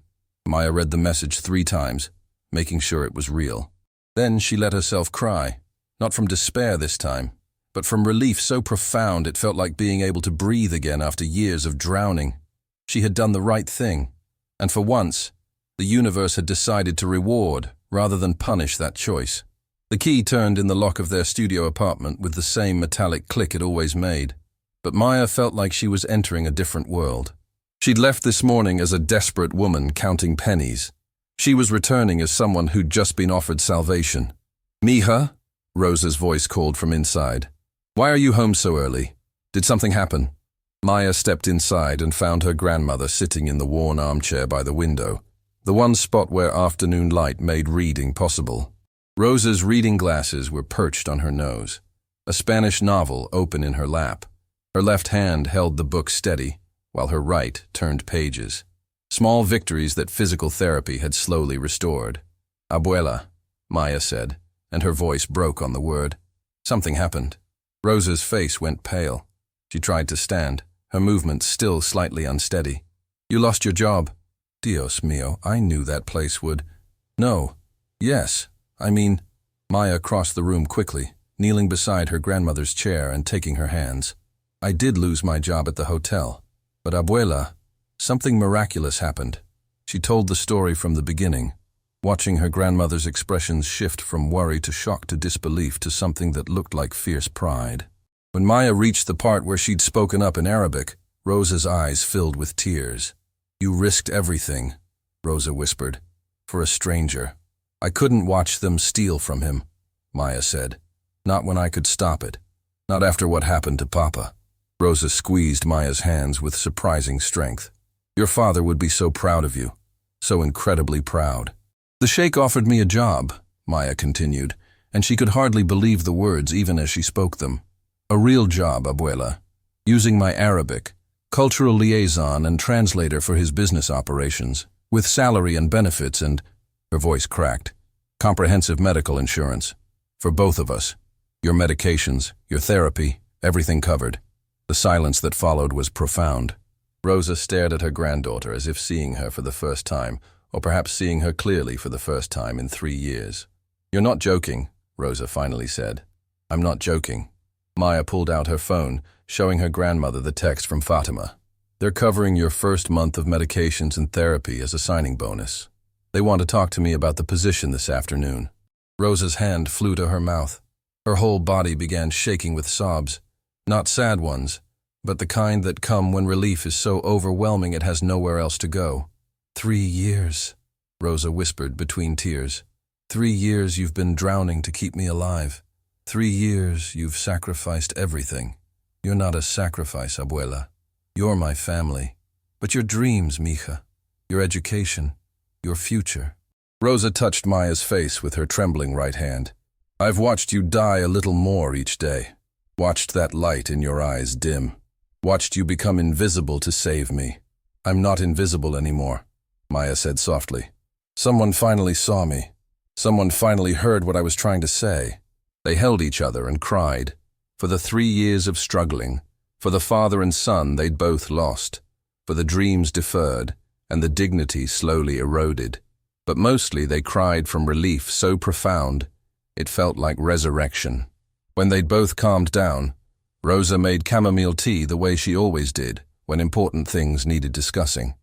Maya read the message 3 times, making sure it was real. Then she let herself cry, not from despair this time, but from relief so profound it felt like being able to breathe again after years of drowning. She had done the right thing, and for once, the universe had decided to reward rather than punish that choice. The key turned in the lock of their studio apartment with the same metallic click it always made, but Maya felt like she was entering a different world. She'd left this morning as a desperate woman counting pennies. She was returning as someone who'd just been offered salvation. Mija? Rosa's voice called from inside. Why are you home so early? Did something happen? Maya stepped inside and found her grandmother sitting in the worn armchair by the window, the one spot where afternoon light made reading possible. Rosa's reading glasses were perched on her nose, a Spanish novel open in her lap. Her left hand held the book steady, while her right turned pages. Small victories that physical therapy had slowly restored. Abuela, Maya said, and her voice broke on the word. Something happened. Rosa's face went pale. She tried to stand, her movements still slightly unsteady. You lost your job. Dios mío, I knew that place would. No. Yes. I mean, Maya crossed the room quickly, kneeling beside her grandmother's chair and taking her hands. I did lose my job at the hotel, but Abuela, something miraculous happened. She told the story from the beginning, watching her grandmother's expressions shift from worry to shock to disbelief to something that looked like fierce pride. When Maya reached the part where she'd spoken up in Arabic, Rosa's eyes filled with tears. "You risked everything," Rosa whispered, "for a stranger." "I couldn't watch them steal from him," Maya said. "Not when I could stop it. Not after what happened to Papa." Rosa squeezed Maya's hands with surprising strength. "Your father would be so proud of you. So incredibly proud." "The sheikh offered me a job," Maya continued, and she could hardly believe the words even as she spoke them. "A real job, Abuela. Using my Arabic, cultural liaison and translator for his business operations, with salary and benefits and," her voice cracked, "comprehensive medical insurance. For both of us. Your medications, your therapy, everything covered." The silence that followed was profound. Rosa stared at her granddaughter as if seeing her for the first time, or perhaps seeing her clearly for the first time in 3 years. "You're not joking," Rosa finally said. "I'm not joking." Maya pulled out her phone, showing her grandmother the text from Fatima. "They're covering your first month of medications and therapy as a signing bonus. They want to talk to me about the position this afternoon." Rosa's hand flew to her mouth. Her whole body began shaking with sobs. Not sad ones, but the kind that come when relief is so overwhelming it has nowhere else to go. 3 years, Rosa whispered between tears. 3 years you've been drowning to keep me alive. 3 years you've sacrificed everything. You're not a sacrifice, Abuela. You're my family. But your dreams, mija. Your education. Your future. Rosa touched Maya's face with her trembling right hand. "I've watched you die a little more each day. Watched that light in your eyes dim. Watched you become invisible to save me. I'm not invisible anymore," Maya said softly. "Someone finally saw me. Someone finally heard what I was trying to say." They held each other and cried. For the 3 years of struggling, for the father and son they'd both lost, for the dreams deferred and the dignity slowly eroded. But mostly they cried from relief so profound, it felt like resurrection. When they'd both calmed down, Rosa made chamomile tea the way she always did when important things needed discussing.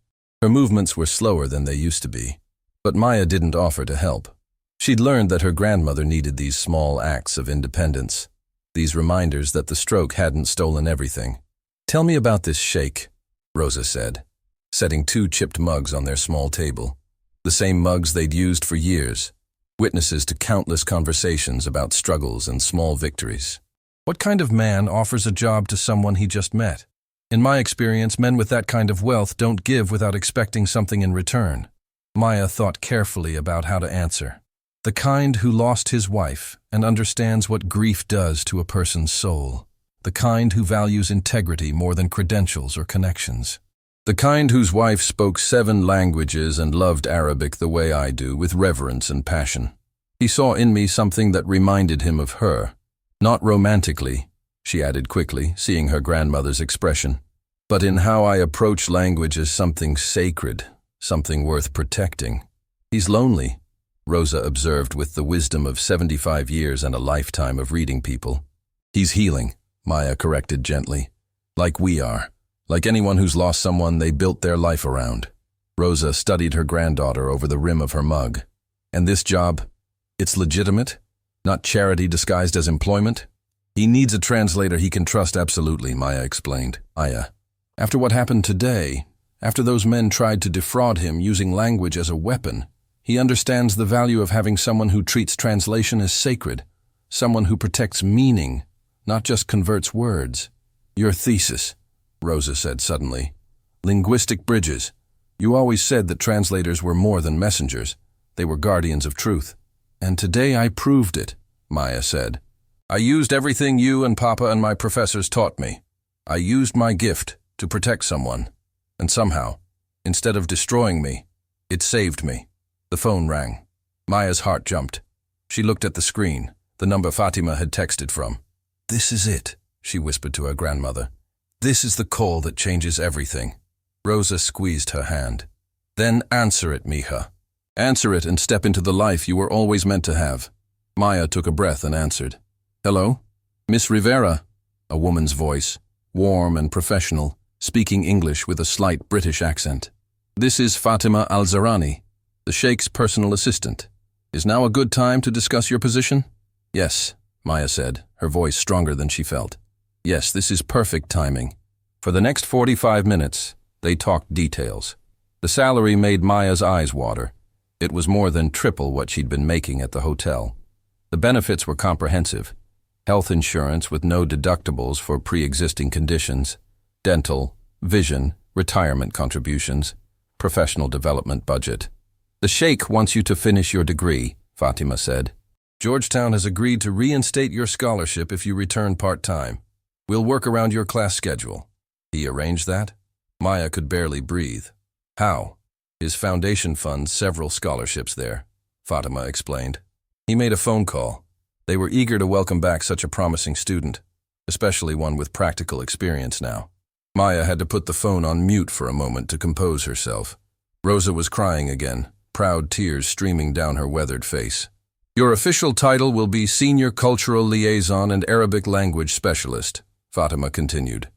Her movements were slower than they used to be, but Maya didn't offer to help. She'd learned that her grandmother needed these small acts of independence, these reminders that the stroke hadn't stolen everything. "Tell me about this sheikh," Rosa said, setting 2 chipped mugs on their small table, the same mugs they'd used for years, witnesses to countless conversations about struggles and small victories. "What kind of man offers a job to someone he just met? In my experience, men with that kind of wealth don't give without expecting something in return." Maya thought carefully about how to answer. "The kind who lost his wife and understands what grief does to a person's soul. The kind who values integrity more than credentials or connections. The kind whose wife spoke 7 languages and loved Arabic the way I do, with reverence and passion. He saw in me something that reminded him of her. Not romantically," she added quickly, seeing her grandmother's expression, "but in how I approach language as something sacred, something worth protecting. He's lonely," Rosa observed with the wisdom of 75 years and a lifetime of reading people. "He's healing," Maya corrected gently. "Like we are. Like anyone who's lost someone they built their life around." Rosa studied her granddaughter over the rim of her mug. "And this job? It's legitimate? Not charity disguised as employment?" "He needs a translator he can trust absolutely," Maya explained. After what happened today, after those men tried to defraud him using language as a weapon, he understands the value of having someone who treats translation as sacred, someone who protects meaning, not just converts words." "Your thesis," Rosa said suddenly. "Linguistic bridges. You always said that translators were more than messengers. They were guardians of truth. And today I proved it," Maya said. "I used everything you and Papa and my professors taught me. I used my gift to protect someone. And somehow, instead of destroying me, it saved me." The phone rang. Maya's heart jumped. She looked at the screen, the number Fatima had texted from. "This is it," she whispered to her grandmother. "This is the call that changes everything." Rosa squeezed her hand. "Then answer it, mija. Answer it and step into the life you were always meant to have. Maya took a breath and answered. "Hello? Miss Rivera," a woman's voice, warm and professional, speaking English with a slight British accent. "This is Fatima Al-Zarani, the Sheikh's personal assistant. Is now a good time to discuss your position?" "Yes," Maya said, her voice stronger than she felt. "Yes, this is perfect timing." For the next 45 minutes, they talked details. The salary made Maya's eyes water. It was more than triple what she'd been making at the hotel. The benefits were comprehensive. Health insurance with no deductibles for pre-existing conditions, dental, vision, retirement contributions, professional development budget. "The Sheikh wants you to finish your degree," Fatima said. "Georgetown has agreed to reinstate your scholarship if you return part-time. We'll work around your class schedule." He arranged that? Maya could barely breathe. "How?" "His foundation funds several scholarships there," Fatima explained. "He made a phone call. They were eager to welcome back such a promising student, especially one with practical experience now." Maya had to put the phone on mute for a moment to compose herself. Rosa was crying again, proud tears streaming down her weathered face. "Your official title will be Senior Cultural Liaison and Arabic Language Specialist," Fatima continued.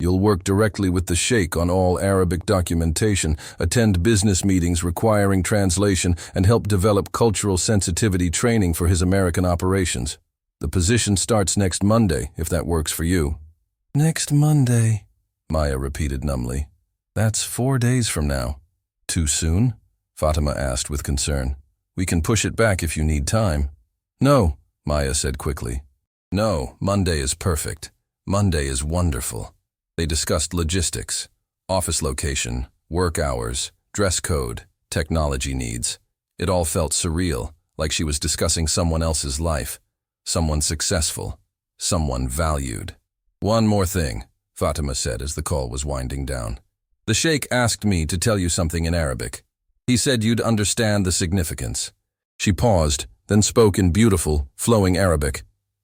"You'll work directly with the Sheikh on all Arabic documentation, attend business meetings requiring translation, and help develop cultural sensitivity training for his American operations. The position starts next Monday, if that works for you." "Next Monday," Maya repeated numbly. "That's 4 days from now." "Too soon?" Fatima asked with concern. "We can push it back if you need time." "No," Maya said quickly. "No, Monday is perfect. Monday is wonderful." They discussed logistics, office location, work hours, dress code, technology needs. It all felt surreal, like she was discussing someone else's life, someone successful, someone valued. "One more thing," Fatima said as the call was winding down. "The Sheikh asked me to tell you something in Arabic. He said you'd understand the significance." She paused, then spoke in beautiful, flowing Arabic.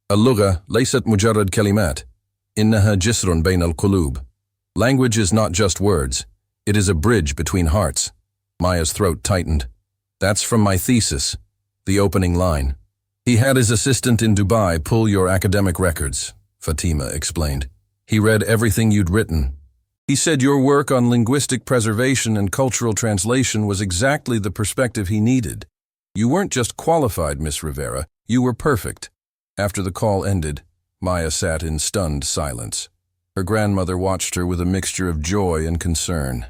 "اللغة ليست مجرد كلمات. إنها جسر بين القلوب." Language is not just words. It is a bridge between hearts. Maya's throat tightened. "That's from my thesis," the opening line. "He had his assistant in Dubai pull your academic records," Fatima explained. "He read everything you'd written. He said your work on linguistic preservation and cultural translation was exactly the perspective he needed. You weren't just qualified, Miss Rivera, you were perfect." After the call ended, Maya sat in stunned silence. Her grandmother watched her with a mixture of joy and concern.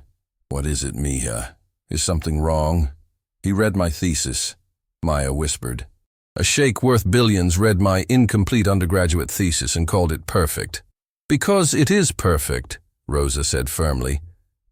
"What is it, Mija? Is something wrong?" "He read my thesis," Maya whispered. "A sheikh worth billions read my incomplete undergraduate thesis and called it perfect." "Because it is perfect," Rosa said firmly.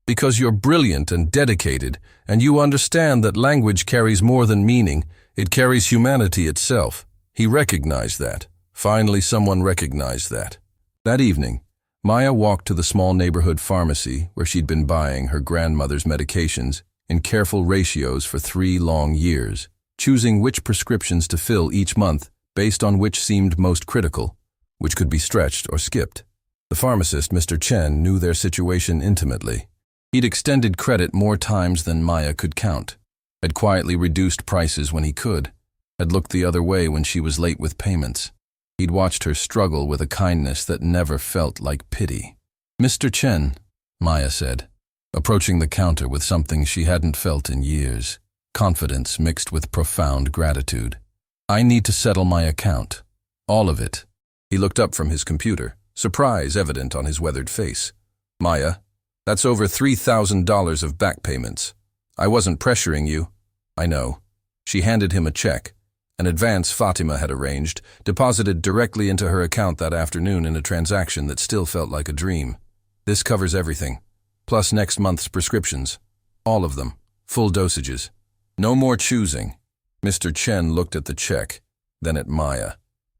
"Because you're brilliant and dedicated, and you understand that language carries more than meaning, it carries humanity itself." He recognized that. Finally, someone recognized that. That evening, Maya walked to the small neighborhood pharmacy where she'd been buying her grandmother's medications in careful ratios for 3 long years, choosing which prescriptions to fill each month based on which seemed most critical, which could be stretched or skipped. The pharmacist, Mr. Chen, knew their situation intimately. He'd extended credit more times than Maya could count, had quietly reduced prices when he could, had looked the other way when she was late with payments. He'd watched her struggle with a kindness that never felt like pity. "Mr. Chen," Maya said, approaching the counter with something she hadn't felt in years, confidence mixed with profound gratitude. "I need to settle my account. All of it." He looked up from his computer, surprise evident on his weathered face. "Maya, that's over $3,000 of back payments. I wasn't pressuring you." "I know." She handed him a check, an advance Fatima had arranged, deposited directly into her account that afternoon in a transaction that still felt like a dream. "This covers everything, plus next month's prescriptions. All of them, full dosages. No more choosing." Mr. Chen looked at the check, then at Maya.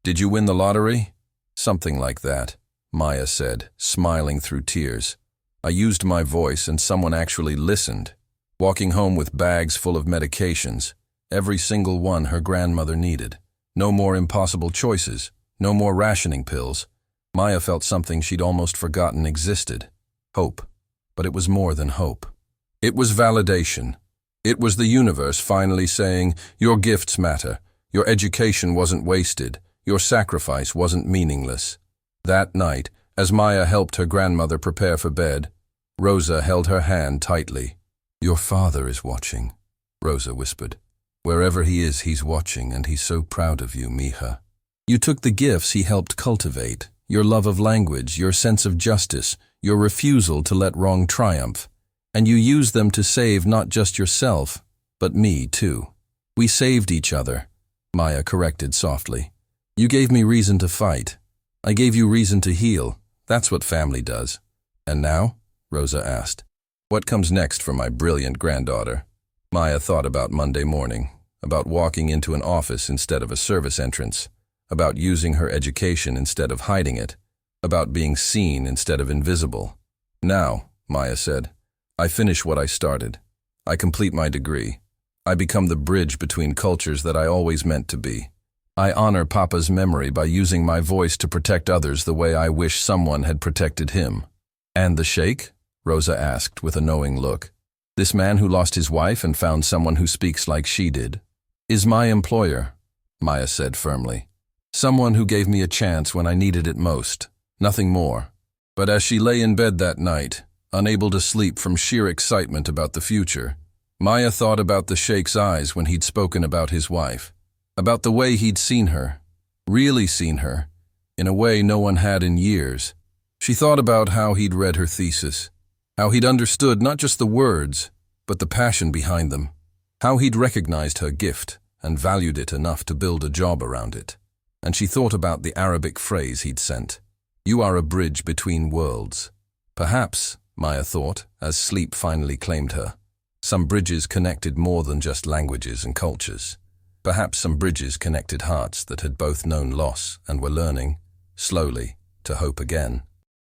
"Did you win the lottery?" "Something like that," Maya said, smiling through tears. "I used my voice and someone actually listened." Walking home with bags full of medications, every single one her grandmother needed. No more impossible choices, no more rationing pills. Maya felt something she'd almost forgotten existed. Hope. But it was more than hope. It was validation. It was the universe finally saying, "Your gifts matter. Your education wasn't wasted. Your sacrifice wasn't meaningless. That night, as Maya helped her grandmother prepare for bed, Rosa held her hand tightly. "Your father is watching," Rosa whispered. "Wherever he is, he's watching, and he's so proud of you, mija. You took the gifts he helped cultivate, your love of language, your sense of justice, your refusal to let wrong triumph, and you used them to save not just yourself, but me too. We saved each other," Maya corrected softly. "You gave me reason to fight. I gave you reason to heal. That's what family does." "And now?" Rosa asked. "What comes next for my brilliant granddaughter?" Maya thought about Monday morning, about walking into an office instead of a service entrance, about using her education instead of hiding it, about being seen instead of invisible. "Now," Maya said, "I finish what I started. I complete my degree. I become the bridge between cultures that I always meant to be. I honor Papa's memory by using my voice to protect others the way I wish someone had protected him." "And the Sheikh?" Rosa asked with a knowing look. "This man who lost his wife and found someone who speaks like she did?" "Is my employer," Maya said firmly. "Someone who gave me a chance when I needed it most. Nothing more." But as she lay in bed that night, unable to sleep from sheer excitement about the future, Maya thought about the Sheikh's eyes when he'd spoken about his wife, about the way he'd seen her, really seen her, in a way no one had in years. She thought about how he'd read her thesis, how he'd understood not just the words, but the passion behind them, how he'd recognized her gift and valued it enough to build a job around it. And she thought about the Arabic phrase he'd sent, "You are a bridge between worlds." Perhaps, Maya thought, as sleep finally claimed her, some bridges connected more than just languages and cultures. Perhaps some bridges connected hearts that had both known loss and were learning, slowly, to hope again.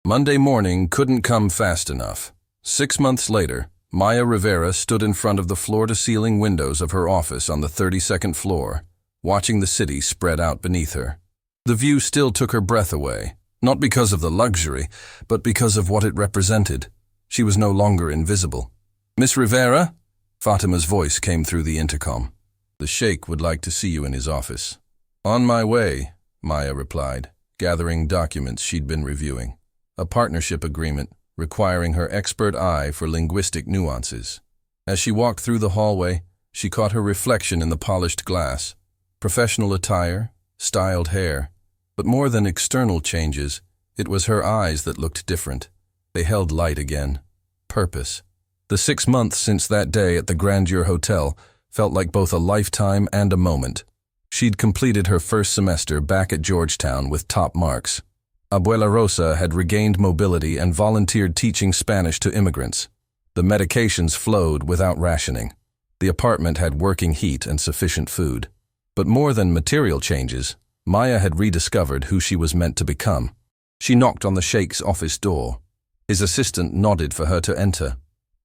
Monday morning couldn't come fast enough. 6 months later, Maya Rivera stood in front of the floor-to-ceiling windows of her office on the 32nd floor, watching the city spread out beneath her. The view still took her breath away, not because of the luxury, but because of what it represented. She was no longer invisible. "Miss Rivera?" Fatima's voice came through the intercom. "The Sheikh would like to see you in his office." "On my way," Maya replied, gathering documents she'd been reviewing. A partnership agreement requiring her expert eye for linguistic nuances. As she walked through the hallway, she caught her reflection in the polished glass. Professional attire, styled hair, but more than external changes, it was her eyes that looked different. They held light again. Purpose. The 6 months since that day at the Grandeur Hotel felt like both a lifetime and a moment. She'd completed her first semester back at Georgetown with top marks. Abuela Rosa had regained mobility and volunteered teaching Spanish to immigrants. The medications flowed without rationing. The apartment had working heat and sufficient food. But more than material changes, Maya had rediscovered who she was meant to become. She knocked on the Sheikh's office door. His assistant nodded for her to enter.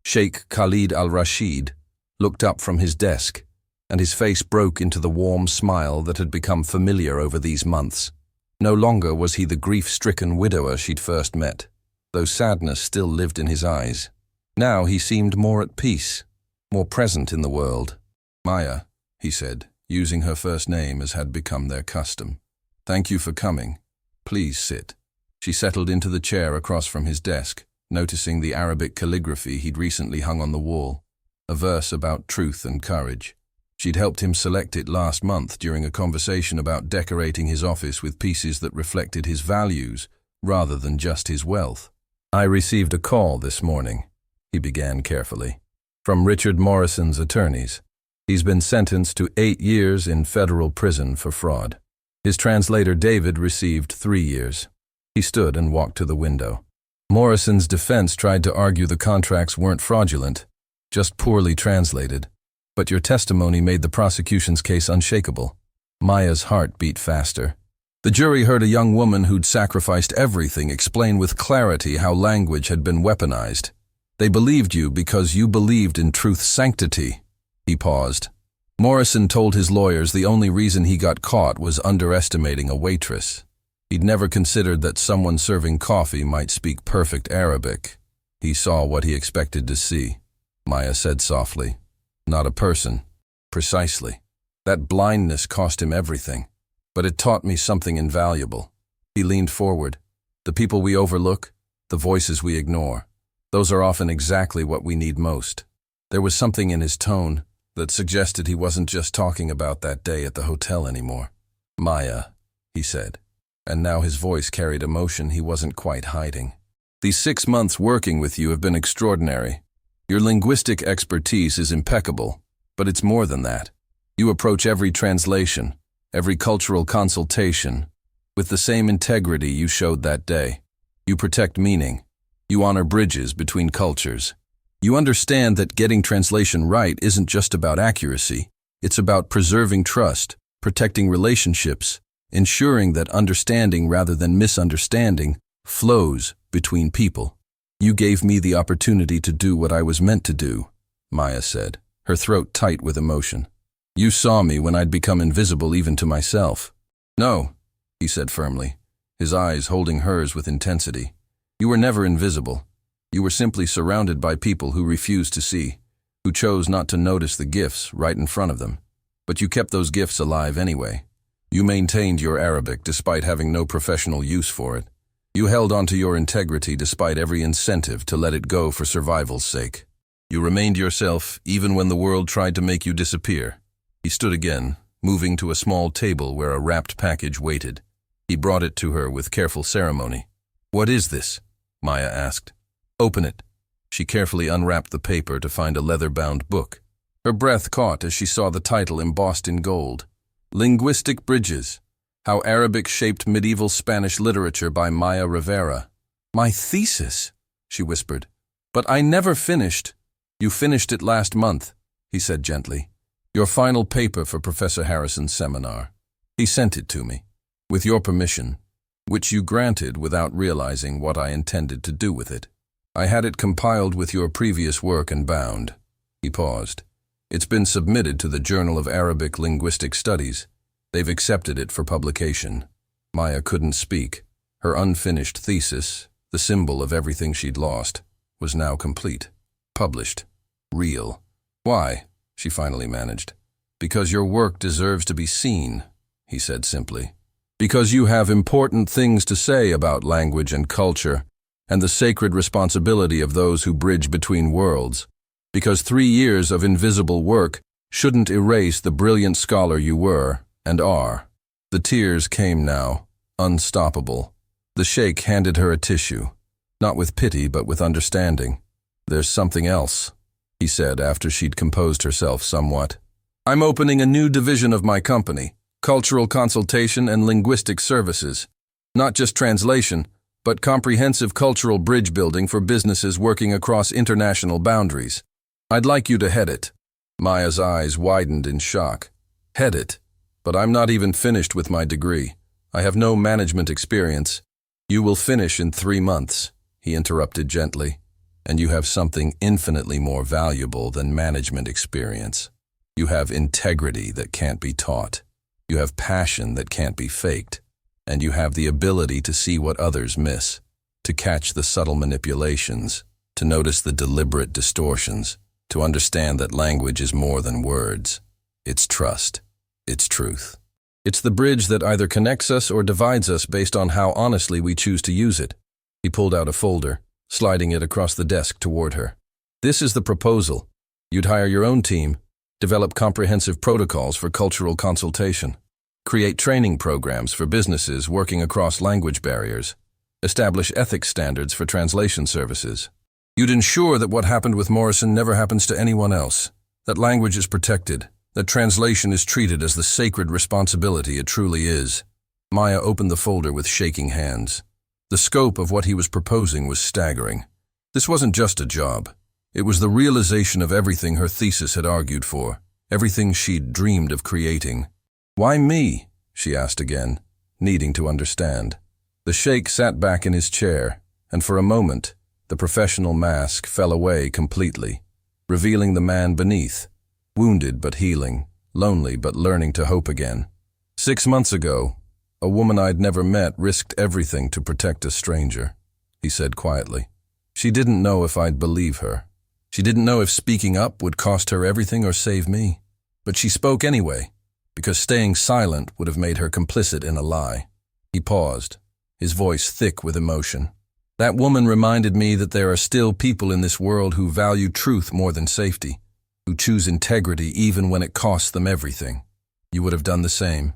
Sheikh Khalid al-Rashid looked up from his desk, and his face broke into the warm smile that had become familiar over these months. No longer was he the grief-stricken widower she'd first met, though sadness still lived in his eyes. Now he seemed more at peace, more present in the world. "Maya," he said, using her first name as had become their custom. "Thank you for coming. Please sit." She settled into the chair across from his desk, noticing the Arabic calligraphy he'd recently hung on the wall, a verse about truth and courage. She'd helped him select it last month during a conversation about decorating his office with pieces that reflected his values rather than just his wealth. "I received a call this morning," he began carefully, "from Richard Morrison's attorneys. He's been sentenced to 8 years in federal prison for fraud. His translator David received 3 years. He stood and walked to the window. Morrison's defense tried to argue the contracts weren't fraudulent, just poorly translated. But your testimony made the prosecution's case unshakable." Maya's heart beat faster. The jury heard a young woman who'd sacrificed everything explain with clarity how language had been weaponized. "They believed you because you believed in truth's sanctity." He paused. Morrison told his lawyers the only reason he got caught was underestimating a waitress. He'd never considered that someone serving coffee might speak perfect Arabic. He saw what he expected to see. Maya said softly, "Not a person." "Precisely." That blindness cost him everything. But it taught me something invaluable. He leaned forward. The people we overlook, the voices we ignore, those are often exactly what we need most. There was something in his tone that suggested he wasn't just talking about that day at the hotel anymore. Maya, he said, and now his voice carried emotion he wasn't quite hiding. These 6 months working with you have been extraordinary. Your linguistic expertise is impeccable, but it's more than that. You approach every translation, every cultural consultation, with the same integrity you showed that day. You protect meaning. You honor bridges between cultures. You understand that getting translation right isn't just about accuracy. It's about preserving trust, protecting relationships, ensuring that understanding rather than misunderstanding flows between people. You gave me the opportunity to do what I was meant to do, Maya said, her throat tight with emotion. You saw me when I'd become invisible even to myself. No, he said firmly, his eyes holding hers with intensity. You were never invisible. You were simply surrounded by people who refused to see, who chose not to notice the gifts right in front of them. But you kept those gifts alive anyway. You maintained your Arabic despite having no professional use for it. You held onto your integrity despite every incentive to let it go for survival's sake. You remained yourself even when the world tried to make you disappear. He stood again, moving to a small table where a wrapped package waited. He brought it to her with careful ceremony. What is this? Maya asked. Open it. She carefully unwrapped the paper to find a leather-bound book. Her breath caught as she saw the title embossed in gold. Linguistic Bridges, How Arabic Shaped Medieval Spanish Literature by Maya Rivera. My thesis, she whispered. But I never finished. You finished it last month, he said gently. Your final paper for Professor Harrison's seminar. He sent it to me, with your permission, which you granted without realizing what I intended to do with it. I had it compiled with your previous work and bound. He paused. It's been submitted to the Journal of Arabic Linguistic Studies. They've accepted it for publication. Maya couldn't speak. Her unfinished thesis, the symbol of everything she'd lost, was now complete. Published. Real. Why? She finally managed. Because your work deserves to be seen, he said simply. Because you have important things to say about language and culture, and the sacred responsibility of those who bridge between worlds. Because 3 years of invisible work shouldn't erase the brilliant scholar you were and are. The tears came now, unstoppable. The sheikh handed her a tissue, not with pity but with understanding. There's something else, he said after she'd composed herself somewhat. I'm opening a new division of my company, cultural consultation and linguistic services. Not just translation, but comprehensive cultural bridge building for businesses working across international boundaries. I'd like you to head it. Maya's eyes widened in shock. Head it? But I'm not even finished with my degree. I have no management experience. You will finish in 3 months, he interrupted gently. And you have something infinitely more valuable than management experience. You have integrity that can't be taught. You have passion that can't be faked. And you have the ability to see what others miss, to catch the subtle manipulations, to notice the deliberate distortions, to understand that language is more than words. It's trust. It's truth. It's the bridge that either connects us or divides us based on how honestly we choose to use it. He pulled out a folder, sliding it across the desk toward her. This is the proposal. You'd hire your own team, develop comprehensive protocols for cultural consultation, create training programs for businesses working across language barriers, establish ethics standards for translation services. You'd ensure that what happened with Morrison never happens to anyone else, that language is protected, that translation is treated as the sacred responsibility it truly is. Maya opened the folder with shaking hands. The scope of what he was proposing was staggering. This wasn't just a job. It was the realization of everything her thesis had argued for, everything she'd dreamed of creating. Why me? She asked again, needing to understand. The sheikh sat back in his chair, and for a moment, the professional mask fell away completely, revealing the man beneath, wounded but healing, lonely but learning to hope again. 6 months ago, a woman I'd never met risked everything to protect a stranger, he said quietly. She didn't know if I'd believe her. She didn't know if speaking up would cost her everything or save me. But she spoke anyway. because staying silent would have made her complicit in a lie. He paused, his voice thick with emotion. That woman reminded me that there are still people in this world who value truth more than safety, who choose integrity even when it costs them everything. You would have done the same,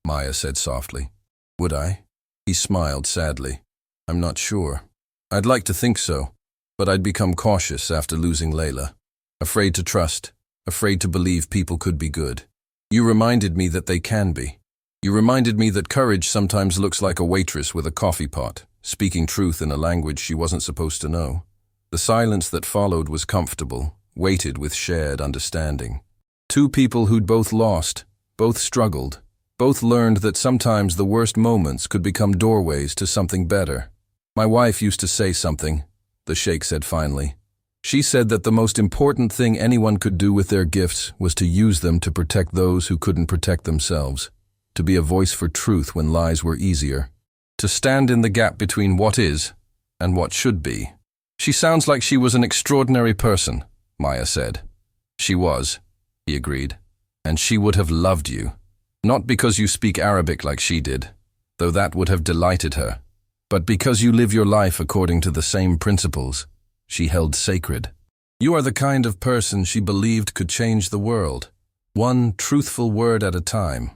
Maya said softly. Would I? He smiled sadly. I'm not sure. I'd like to think so, but I'd become cautious after losing Layla. Afraid to trust, afraid to believe people could be good. You reminded me that they can be. You reminded me that courage sometimes looks like a waitress with a coffee pot, speaking truth in a language she wasn't supposed to know. The silence that followed was comfortable, weighted with shared understanding. Two people who'd both lost, both struggled, both learned that sometimes the worst moments could become doorways to something better. My wife used to say something, the Sheikh said finally. She said that the most important thing anyone could do with their gifts was to use them to protect those who couldn't protect themselves, to be a voice for truth when lies were easier, to stand in the gap between what is and what should be. She sounds like she was an extraordinary person, Maya said. She was, he agreed, and she would have loved you. Not because you speak Arabic like she did, though that would have delighted her, but because you live your life according to the same principles she held sacred. You are the kind of person she believed could change the world, one truthful word at a time.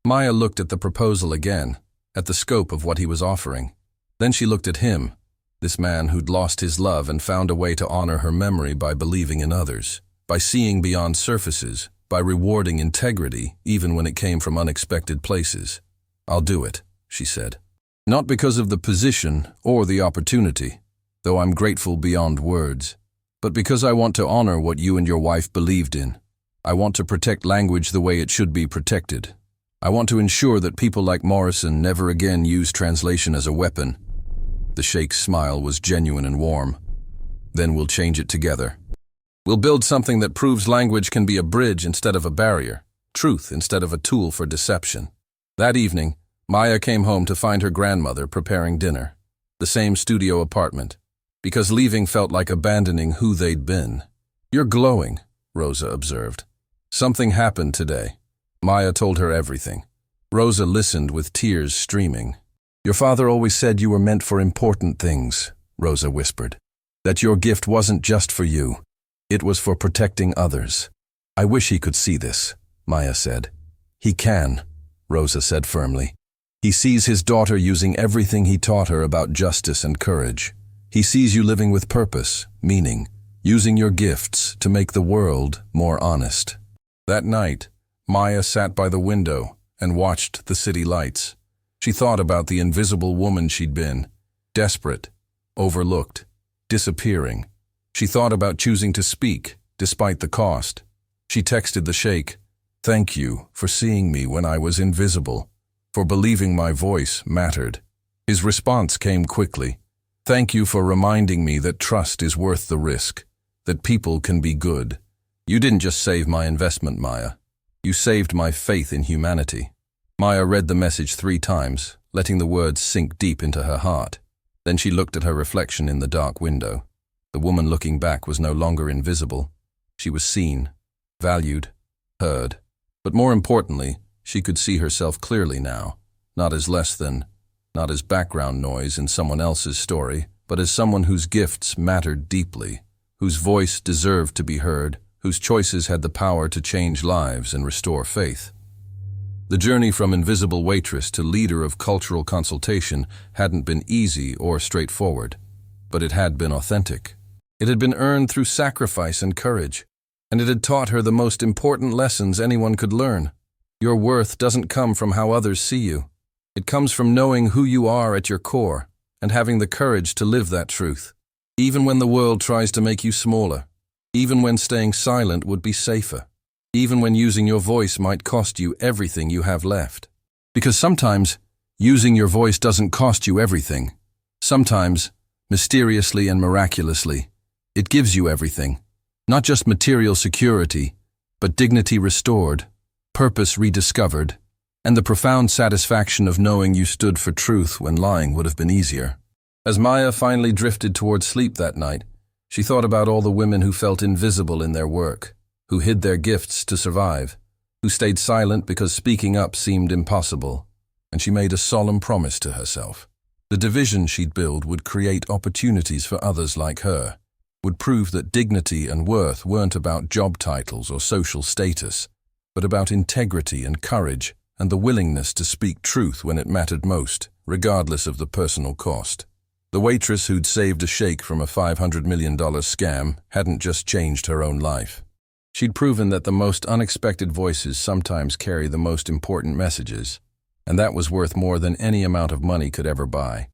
Maya looked at the proposal again, at the scope of what he was offering. Then she looked at him, this man who'd lost his love and found a way to honor her memory by believing in others, by seeing beyond surfaces, by rewarding integrity even when it came from unexpected places. I'll do it, she said. Not because of the position or the opportunity, though I'm grateful beyond words, but because I want to honor what you and your wife believed in. I want to protect language the way it should be protected. I want to ensure that people like Morrison never again use translation as a weapon. The Sheikh's smile was genuine and warm. Then we'll change it together. We'll build something that proves language can be a bridge instead of a barrier, truth instead of a tool for deception. That evening, Maya came home to find her grandmother preparing dinner. The same studio apartment, because leaving felt like abandoning who they'd been. You're glowing, Rosa observed. Something happened today. Maya told her everything. Rosa listened with tears streaming. Your father always said you were meant for important things, Rosa whispered. That your gift wasn't just for you. It was for protecting others. I wish he could see this, Maya said. He can, Rosa said firmly. He sees his daughter using everything he taught her about justice and courage. He sees you living with purpose, meaning, using your gifts to make the world more honest. That night, Maya sat by the window and watched the city lights. She thought about the invisible woman she'd been, desperate, overlooked, disappearing. She thought about choosing to speak, despite the cost. She texted the Sheikh, "Thank you for seeing me when I was invisible, for believing my voice mattered." His response came quickly. "Thank you for reminding me that trust is worth the risk, that people can be good. You didn't just save my investment, Maya. You saved my faith in humanity." Maya read the message 3 times, letting the words sink deep into her heart. Then she looked at her reflection in the dark window. The woman looking back was no longer invisible. She was seen, valued, heard. But more importantly, she could see herself clearly now, not as less than, not as background noise in someone else's story, but as someone whose gifts mattered deeply, whose voice deserved to be heard, whose choices had the power to change lives and restore faith. The journey from invisible waitress to leader of cultural consultation hadn't been easy or straightforward, but it had been authentic. It had been earned through sacrifice and courage, and it had taught her the most important lessons anyone could learn. Your worth doesn't come from how others see you. It comes from knowing who you are at your core and having the courage to live that truth, even when the world tries to make you smaller, even when staying silent would be safer, even when using your voice might cost you everything you have left. Because sometimes, using your voice doesn't cost you everything. Sometimes, mysteriously and miraculously, it gives you everything. Not just material security, but dignity restored, purpose rediscovered, and the profound satisfaction of knowing you stood for truth when lying would have been easier. As Maya finally drifted toward sleep that night, she thought about all the women who felt invisible in their work, who hid their gifts to survive, who who stayed silent because speaking up seemed impossible, and she made a solemn promise to herself. The division she'd build would create opportunities for others like her, would prove that dignity and worth weren't about job titles or social status, but about integrity and courage and the willingness to speak truth when it mattered most, regardless of the personal cost. The waitress who'd saved a sheikh from a $500 million scam hadn't just changed her own life. She'd proven that the most unexpected voices sometimes carry the most important messages, and that was worth more than any amount of money could ever buy.